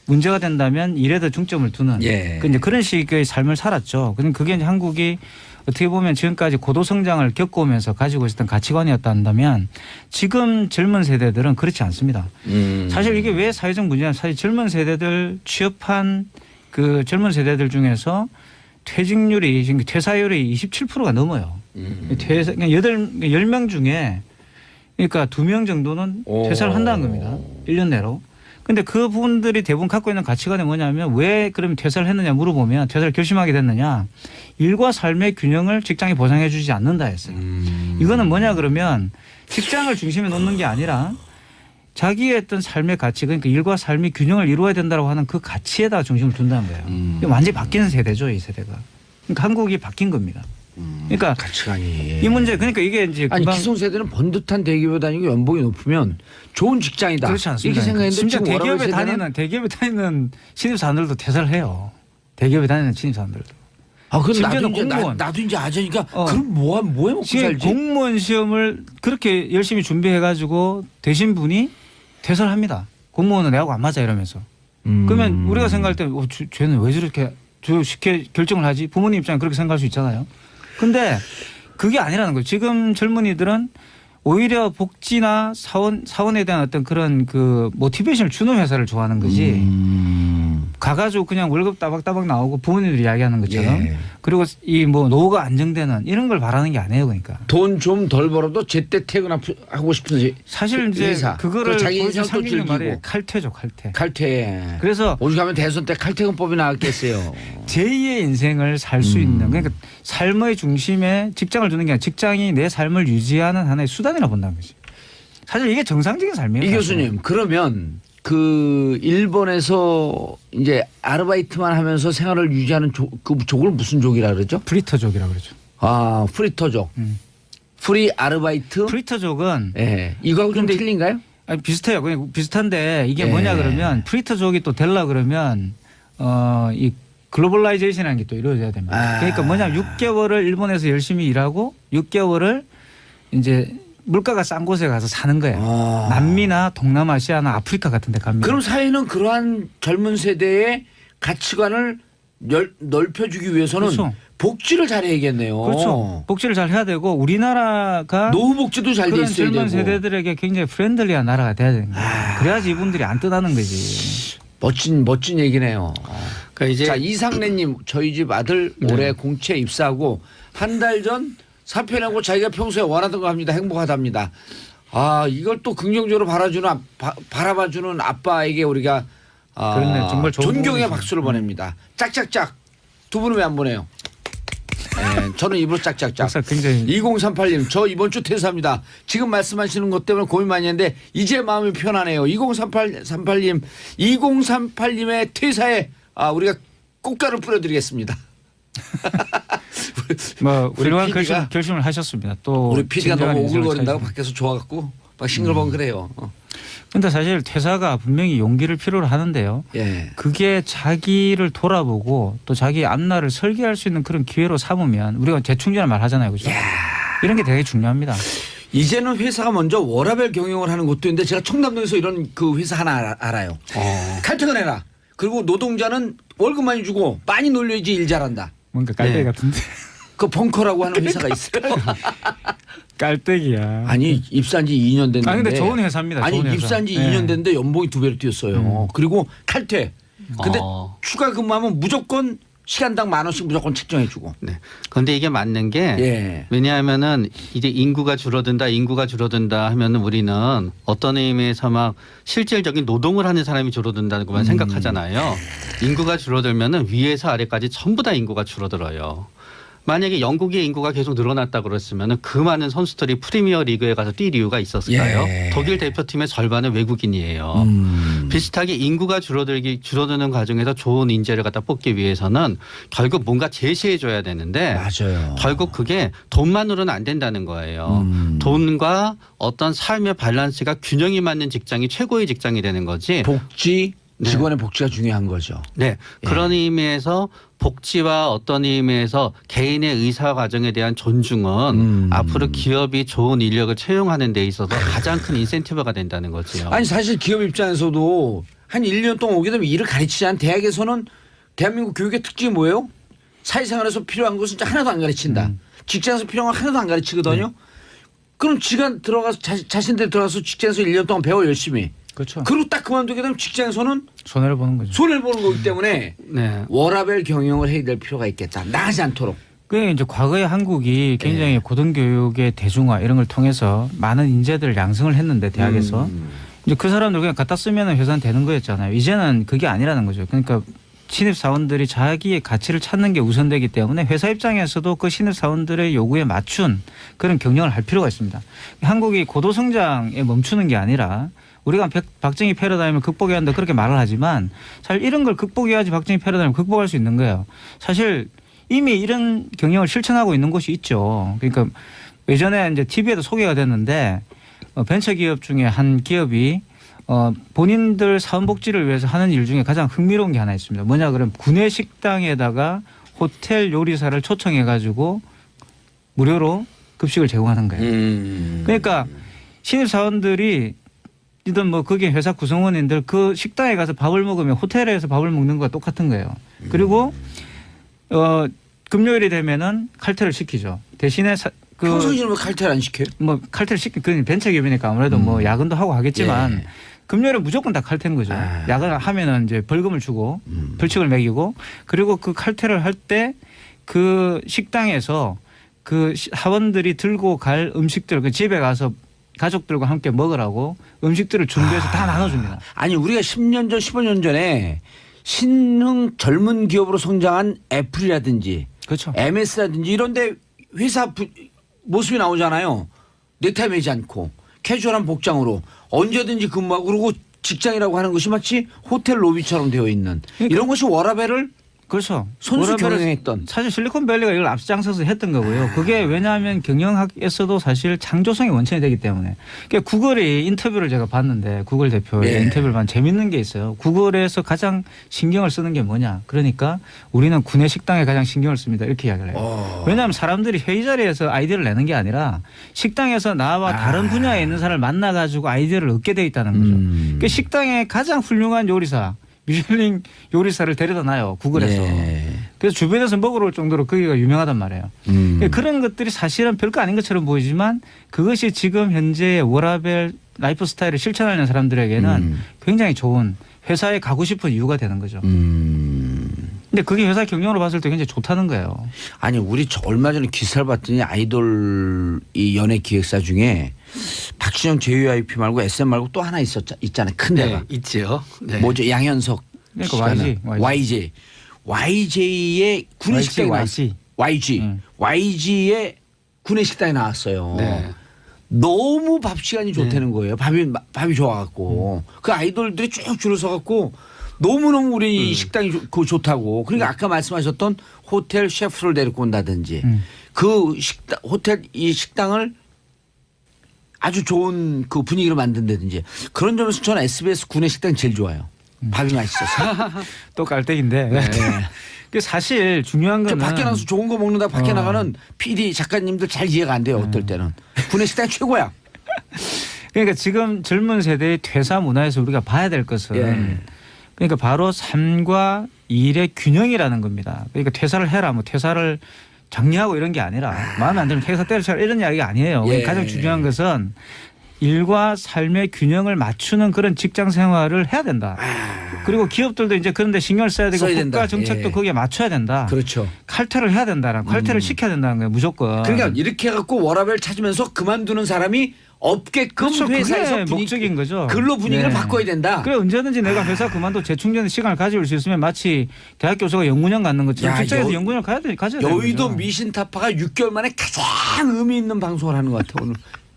문제가 된다면 일에 더 중점을 두는 예. 이제 그런 식의 삶을 살았죠. 그게 이제 한국이 어떻게 보면 지금까지 고도 성장을 겪어오면서 가지고 있었던 가치관이었다 한다면 지금 젊은 세대들은 그렇지 않습니다. 사실 이게 왜 사회적 문제냐면 사실 젊은 세대들 취업한 그 젊은 세대들 중에서 퇴직률이 지금 퇴사율이 27%가 넘어요. 퇴사 그냥 10명 중에 그러니까 2명 정도는 퇴사를 한다는 겁니다. 1년 내로. 근데 그분들이 대부분 갖고 있는 가치관이 뭐냐면 왜 그러면 퇴사를 했느냐 물어보면 퇴사를 결심하게 됐느냐 일과 삶의 균형을 직장이 보장해 주지 않는다 했어요. 이거는 뭐냐 그러면 직장을 중심에 놓는 게 아니라 자기의 어떤 삶의 가치 그러니까 일과 삶의 균형을 이루어야 된다고 하는 그 가치에다 중심을 둔다는 거예요. 완전히 바뀌는 세대죠 이 세대가. 그러니까 한국이 바뀐 겁니다. 그러니까 가치관이 이 문제 그러니까 이게 이제 아니 금방 기성세대는 번듯한 대기업에 다니고 연봉이 높으면 좋은 직장이다. 그렇지 않습니다. 이렇게 생각했는데 심지어 지금 워라밸 대기업에 다니는 신입사원들도 퇴사를 해요. 대기업에 다니는 신입사원들도. 아, 그럼 심지어는 나도 이제 공무원. 나도 이제 아재니까 그럼 뭐 먹고 지금 살지? 공무원 시험을 그렇게 열심히 준비해가지고 되신 분이 퇴사를 합니다. 공무원은 내하고 안 맞아 이러면서. 그러면 우리가 생각할 때 쟤는 왜 저렇게 쉽게 결정을 하지? 부모님 입장에 그렇게 생각할 수 있잖아요. 근데 그게 아니라는 거예요. 지금 젊은이들은 오히려 복지나 사원에 대한 어떤 그런 그 모티베이션을 주는 회사를 좋아하는 거지. 가가지고 그냥 월급 따박따박 나오고 부모님들이 이야기하는 것처럼. 예. 그리고 이 뭐 노후가 안정되는 이런 걸 바라는 게 아니에요. 그러니까. 돈 좀 덜 벌어도 제때 퇴근하고 싶은 사실 이제 회사. 그거를 자기 보여준 인생도 상징의 말이 즐기고. 칼퇴죠. 칼퇴. 칼퇴. 그래서 오죽하면 대선 때 칼퇴근법이 나왔겠어요. 제2의 인생을 살 수 있는 그러니까 삶의 중심에 직장을 두는 게 아니라 직장이 내 삶을 유지하는 하나의 수단이라 본다는 거지. 사실 이게 정상적인 삶이에요. 이 사실은. 교수님 그러면 그 일본에서 이제 아르바이트만 하면서 생활을 유지하는 그 족을 무슨 족이라 그러죠? 프리터족이라고 그러죠. 아 프리터족. 프리 아르바이트. 프리터족은 예. 이거하고 좀 근데 틀린가요? 아니, 비슷해요. 그냥 비슷한데 이게 예. 뭐냐 그러면 프리터족이 또 되려 그러면 이 글로벌라이제이션이라는 게 또 이루어져야 됩니다. 아. 그러니까 뭐냐면 6개월을 일본에서 열심히 일하고 6개월을 이제 물가가 싼 곳에 가서 사는 거예요. 아. 남미나 동남아시아나 아프리카 같은 데 갑니다. 그럼 사회는 그러한 젊은 세대의 가치관을 넓혀주기 위해서는 그렇죠. 복지를 잘해야겠네요. 그렇죠. 복지를 잘 해야 되고 우리나라가 노후 복지도 잘 돼 그런 있어야 젊은 되고. 세대들에게 굉장히 프렌들리한 나라가 돼야 되는 거예요. 그래야지 이분들이 안 떠나는 거지. 멋진 얘기네요. 그러니까 이제 자 이상래님 저희 집 아들 올해 공채 입사하고 한 달 전 사표 내고 자기가 평소에 원하던 거 합니다. 행복하답니다. 아 이걸 또 긍정적으로 바라봐주는 아빠에게 우리가 그렇네. 정말 좋은 존경의 부분이죠. 박수를 보냅니다. 짝짝짝 두 분은 왜 안 보내요? 네, 저는 입으로 짝짝짝. 박사 굉장히 2038님 저 이번 주 퇴사합니다. 지금 말씀하시는 것 때문에 고민 많이 했는데 이제 마음이 편하네요. 2038님 2038님의 퇴사에 우리가 꽃가루 뿌려드리겠습니다. 뭐 훌륭한 PD가 결심을 하셨습니다. 또 우리 PD가 진정한 너무 인생을 오글거린다고 살시는. 밖에서 좋아갖고 막 싱글벙글해요. 근데 사실 퇴사가 분명히 용기를 필요로 하는데요. 예. 그게 자기를 돌아보고 또 자기 앞날을 설계할 수 있는 그런 기회로 삼으면 우리가 재충전을 말 하잖아요. 그죠? 이런 게 되게 중요합니다. 이제는 회사가 먼저 워라밸 경영을 하는 곳도 있는데 제가 청담동에서 이런 그 회사 하나 알아요. 칼퇴근해라. 그리고 노동자는 월급 많이 주고 많이 놀려야지 일 잘한다. 뭔가 깔때기 네. 같은데. 그 벙커라고 하는 회사가 있어요. 깔때기야. 아니 입사한 지 2년 됐는데. 근데 좋은 회사입니다. 아니 좋은 회사. 입사한 지 네. 2년 됐는데 연봉이 2배로 뛰었어요. 그리고 칼퇴. 근데 추가 근무하면 무조건 시간당 10,000원씩 무조건 책정해주고. 네. 그런데 이게 맞는 게 예. 왜냐하면은 이제 인구가 줄어든다 하면은 우리는 어떤 의미에서 막 실질적인 노동을 하는 사람이 줄어든다고만 생각하잖아요. 인구가 줄어들면은 위에서 아래까지 전부 다 인구가 줄어들어요. 만약에 영국의 인구가 계속 늘어났다 그랬으면은 그 많은 선수들이 프리미어 리그에 가서 뛸 이유가 있었을까요? 예. 독일 대표팀의 절반은 외국인이에요. 비슷하게 인구가 줄어드는 과정에서 좋은 인재를 갖다 뽑기 위해서는 결국 뭔가 제시해 줘야 되는데 맞아요. 결국 그게 돈만으로는 안 된다는 거예요. 돈과 어떤 삶의 밸런스가 균형이 맞는 직장이 최고의 직장이 되는 거지. 복지, 직원의 복지가 중요한 거죠. 네. 그런 의미에서 복지와 어떤 의미에서 개인의 의사 과정에 대한 존중은 앞으로 기업이 좋은 인력을 채용하는 데 있어서 가장 큰 인센티브가 된다는 거죠. 아니 사실 기업 입장에서도 한 1년 동안 오게 되면 일을 가르치지 않은 대학에서는 대한민국 교육의 특징이 뭐예요? 사회생활에서 필요한 것은 진짜 하나도 안 가르친다. 직장에서 필요한 건 하나도 안 가르치거든요. 그럼 지가 들어가서 자신들 들어가서 직장에서 1년 동안 배워 열심히. 그렇죠. 그리고 딱 그만두게 되면 직장에서는 손해를 보는 거죠. 손해를 보는 거기 때문에 네. 워라밸 경영을 해야 될 필요가 있겠다. 나가지 않도록. 그게 이제 과거에 한국이 굉장히 고등교육의 대중화 이런 걸 통해서 많은 인재들을 양성을 했는데 대학에서 이제 그 사람들 그냥 갖다 쓰면 회사는 되는 거였잖아요. 이제는 그게 아니라는 거죠. 그러니까 신입사원들이 자기의 가치를 찾는 게 우선되기 때문에 회사 입장에서도 그 신입사원들의 요구에 맞춘 그런 경영을 할 필요가 있습니다. 한국이 고도성장에 멈추는 게 아니라 우리가 박정희 패러다임을 극복해야 한다 그렇게 말을 하지만 사실 이런 걸 극복해야지 박정희 패러다임을 극복할 수 있는 거예요. 사실 이미 이런 경영을 실천하고 있는 곳이 있죠. 그러니까 예전에 이제 TV에도 소개가 됐는데 벤처기업 중에 한 기업이 본인들 사원복지를 위해서 하는 일 중에 가장 흥미로운 게 하나 있습니다. 뭐냐 그러면 구내 식당에다가 호텔 요리사를 초청해 가지고 무료로 급식을 제공하는 거예요. 그러니까 신입사원들이 이든 뭐 그게 회사 구성원인들 그 식당에 가서 밥을 먹으면 호텔에서 밥을 먹는 거와 똑같은 거예요. 그리고 금요일이 되면은 칼퇴를 시키죠. 대신에 평소에는 왜 칼퇴를 안 시켜요? 뭐 칼퇴를 그 벤처기업이니까 아무래도 뭐 야근도 하고 하겠지만 금요일에 무조건 다 칼퇴는 거죠. 야근을 하면은 이제 벌금을 주고 벌칙을 매기고 그리고 그 칼퇴를 할 때 그 식당에서 그 사원들이 들고 갈 음식들 그 집에 가서 가족들과 함께 먹으라고 음식들을 준비해서 다 나눠줍니다. 아니 우리가 10년 전 15년 전에 신흥 젊은 기업으로 성장한 애플이라든지 그렇죠. MS라든지 이런 데 회사 모습이 나오잖아요. 넥타이 매지 않고 캐주얼한 복장으로 언제든지 근무하고 그리고 직장이라고 하는 것이 마치 호텔 로비처럼 되어 있는 그러니까 이런 것이 워라밸을 그렇죠. 손수 경영했던 사실 실리콘밸리가 이걸 앞장서서 했던 거고요. 그게 왜냐하면 경영학에서도 사실 창조성이 원천이 되기 때문에. 그러니까 구글이 인터뷰를 제가 봤는데 구글 대표의 인터뷰를 봤는데 재밌는 게 있어요. 구글에서 가장 신경을 쓰는 게 뭐냐. 그러니까 우리는 구내 식당에 가장 신경을 씁니다. 이렇게 이야기를 해요. 왜냐하면 사람들이 회의 자리에서 아이디어를 내는 게 아니라 식당에서 나와 다른 분야에 있는 사람을 만나가지고 아이디어를 얻게 돼 있다는 거죠. 그러니까 식당에 가장 훌륭한 요리사 미슐링 요리사를 데려다 놔요. 구글에서. 그래서 주변에서 먹으러 올 정도로 거기가 유명하단 말이에요. 그런 것들이 사실은 별거 아닌 것처럼 보이지만 그것이 지금 현재의 워라밸 라이프 스타일을 실천하는 사람들에게는 굉장히 좋은 회사에 가고 싶은 이유가 되는 거죠. 근데 그게 회사 경영으로 봤을 때 굉장히 좋다는 거예요. 아니 우리 얼마 전에 기사를 봤더니 아이돌 이 연예 기획사 중에 박신영 JYP 말고 SM 말고 또 하나 있잖아요. 큰 데가. 네, 있지요. 네. 뭐죠? 양현석. 그러니까 YG의 구내 식당이 나왔어요. YG의 구내 식당이 나왔어요. 네. 너무 밥 시간이 좋다는 거예요. 밥이 좋아갖고 그 아이돌들이 쭉 줄을 서갖고 너무너무 우리 식당이 좋다고. 그러니까 아까 말씀하셨던 호텔 셰프를 데리고 온다든지 그 호텔 이 식당을 아주 좋은 그 분위기로 만든다든지 그런 점에서 저는 SBS 구내 식당이 제일 좋아요. 밥이 맛있어서. 또 깔때기인데. 사실 중요한 건 밖에 나가서 좋은 거 먹는다 밖에 나가는 PD 작가님들 잘 이해가 안 돼요. 어떨 때는. 구내 식당이 최고야. 그러니까 지금 젊은 세대의 퇴사 문화에서 우리가 봐야 될 것은 그러니까 바로 삶과 일의 균형이라는 겁니다. 그러니까 퇴사를 해라 뭐 퇴사를 장려하고 이런 게 아니라 마음에 안 들면 퇴사 때려쳐라 이런 이야기가 아니에요. 가장 중요한 것은 일과 삶의 균형을 맞추는 그런 직장 생활을 해야 된다. 그리고 기업들도 이제 그런 데 신경을 써야 되고 국가 정책도 거기에 맞춰야 된다. 그렇죠. 칼퇴를 해야 된다는 칼퇴를 시켜야 된다는 거예요. 무조건. 그러니까 이렇게 해갖고 워라밸 찾으면서 그만두는 사람이 없게끔 그렇죠. 회사에서 그게 목적인 거죠. 근로 분위기를 바꿔야 된다. 그래 언제든지 내가 회사 그만둬 재충전의 시간을 가질 수 있으면 마치 대학 교수가 연구년 갖는 것처럼 직장에서 연구년 가져야 되는 여의도 거죠. 미신타파가 6개월 만에 가장 의미 있는 방송을 하는 것 같아 오늘.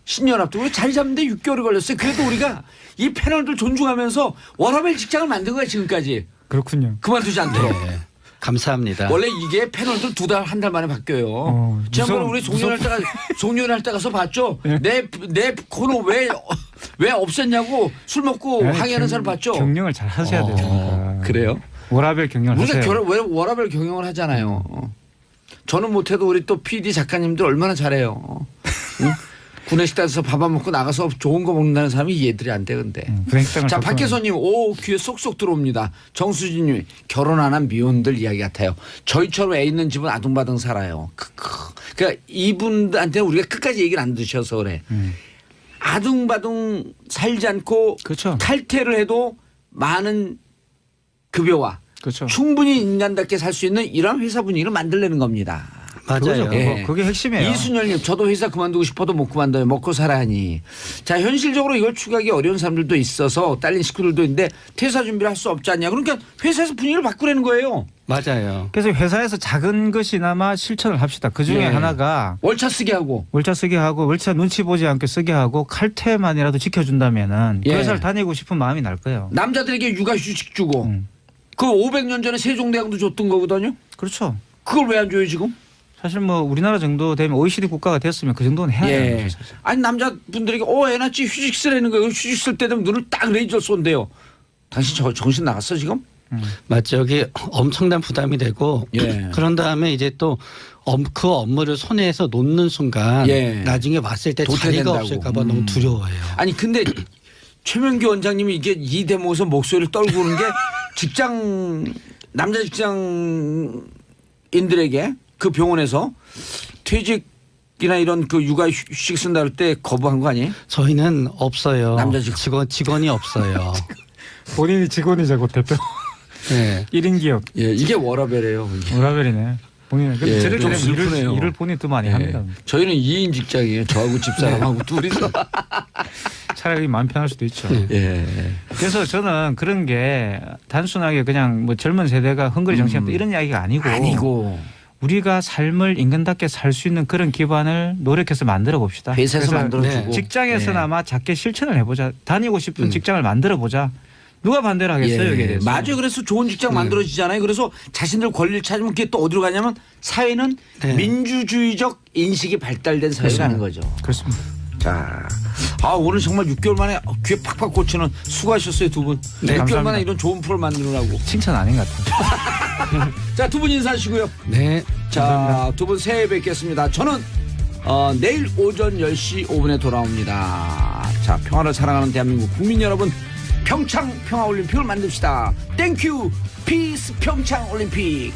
신년합도 우리 자리 잡는데 6개월이 걸렸어요. 그래도 우리가 이 패널들 존중하면서 워라밸 직장을 만든 거야 지금까지. 그렇군요. 그만두지 않도록. 네. 감사합니다. 원래 이게 패널들 두 달 한 달 만에 바뀌어요. 지난번에 우리 송년회 할 때 가서 봤죠. 내 코너 왜 왜 없앴냐고 술 먹고 아니, 항의하는 사람 봤죠? 경영을 잘 하셔야 되니까. 그래요? 워라밸 경영을 우리가 하세요. 워라밸 경영을 하잖아요. 저는 못해도 우리 또 PD 작가님들 얼마나 잘해요. 응? 구내식당에서 밥 안 먹고 나가서 좋은 거 먹는다는 사람이 이해들이 안 돼 근데. 자 박혜선님 오 귀에 쏙쏙 들어옵니다. 정수진님 결혼 안 한 미혼들 이야기 같아요. 저희처럼 애 있는 집은 아둥바둥 살아요. 그러니까 이분한테 우리가 끝까지 얘기를 안 드셔서 그래. 아둥바둥 살지 않고 그렇죠. 칼퇴를 해도 많은 급여와 그렇죠. 충분히 인간답게 살 수 있는 이런 회사 분위기를 만들려는 겁니다. 맞아요. 예. 그게 핵심이에요. 이순열님 저도 회사 그만두고 싶어도 못 그만둬요. 먹고 살아야 하니. 자 현실적으로 이걸 추구하기 어려운 사람들도 있어서 딸린 식구들도 있는데 퇴사 준비를 할 수 없지 않냐. 그러니까 회사에서 분위기를 바꾸라는 거예요. 맞아요. 그래서 회사에서 작은 것이나마 실천을 합시다. 그중에 예. 하나가 월차 쓰게 하고. 월차 쓰게 하고 월차 눈치 보지 않게 쓰게 하고 칼퇴만이라도 지켜준다면은 예. 그 회사를 다니고 싶은 마음이 날 거예요. 남자들에게 육아휴직 주고. 그 500년 전에 세종대왕도 줬던 거거든요. 그렇죠. 그걸 왜 안 줘요 지금? 사실 뭐 우리나라 정도 되면 OECD 국가가 됐으면 그 정도는 해야 되는 거죠. 아니 남자분들에게 애 낳지 휴직 쓰라는 거예요. 휴직 쓸 때 되면 눈을 딱 레이저 쏜대요. 당신 정신 나갔어 지금? 맞죠. 여기 엄청난 부담이 되고 예. 그런 다음에 이제 또 그 업무를 손에서 놓는 순간 예. 나중에 왔을 때 자리가 도태된다고. 없을까 봐 너무 두려워해요. 아니 근데 최명기 원장님이 이게 이 대목에서 목소리를 떨고 오는 게 남자 직장인들에게 그 병원에서 퇴직이나 이런 그 육아 휴식 쓴다 할 때 거부한 거 아니에요? 저희는 없어요. 남자 직원이 없어요. 본인이 직원이자고 대표 네. 1인 기업. 예, 이게 워라밸이에요. 워라밸이네. 본인은 근데 예, 저렇게 좀 되면 슬프네요. 일을 본인이 더 많이 합니다. 저희는 2인 직장이에요. 저하고 집사람하고 둘이서. 차라리 마음 편할 수도 있죠. 예. 그래서 저는 그런 게 단순하게 그냥 뭐 젊은 세대가 헝거리 정신없다 이런 이야기가 아니고 우리가 삶을 인간답게 살 수 있는 그런 기반을 노력해서 만들어 봅시다. 회사에서 그래서 만들어주고. 직장에서나마 작게 실천을 해보자. 다니고 싶은 직장을 만들어 보자. 누가 반대를 하겠어요 여기에 대해서. 맞아요. 그래서 좋은 직장 만들어지잖아요. 그래서 자신들 권리를 찾으면 그게 또 어디로 가냐면 사회는 민주주의적 인식이 발달된 사회라는 거죠. 그렇습니다. 자, 오늘 정말 6개월 만에 귀에 팍팍 꽂히는 수고하셨어요 두 분. 네, 6개월 감사합니다. 만에 이런 좋은 프로 만들으라고. 칭찬 아닌 것 같아요. 자, 두 분 인사하시고요. 네. 자, 두 분 새해 뵙겠습니다. 저는 내일 오전 10시 5분에 돌아옵니다. 자, 평화를 사랑하는 대한민국 국민 여러분, 평창 평화올림픽을 만듭시다. 땡큐 피스 평창올림픽.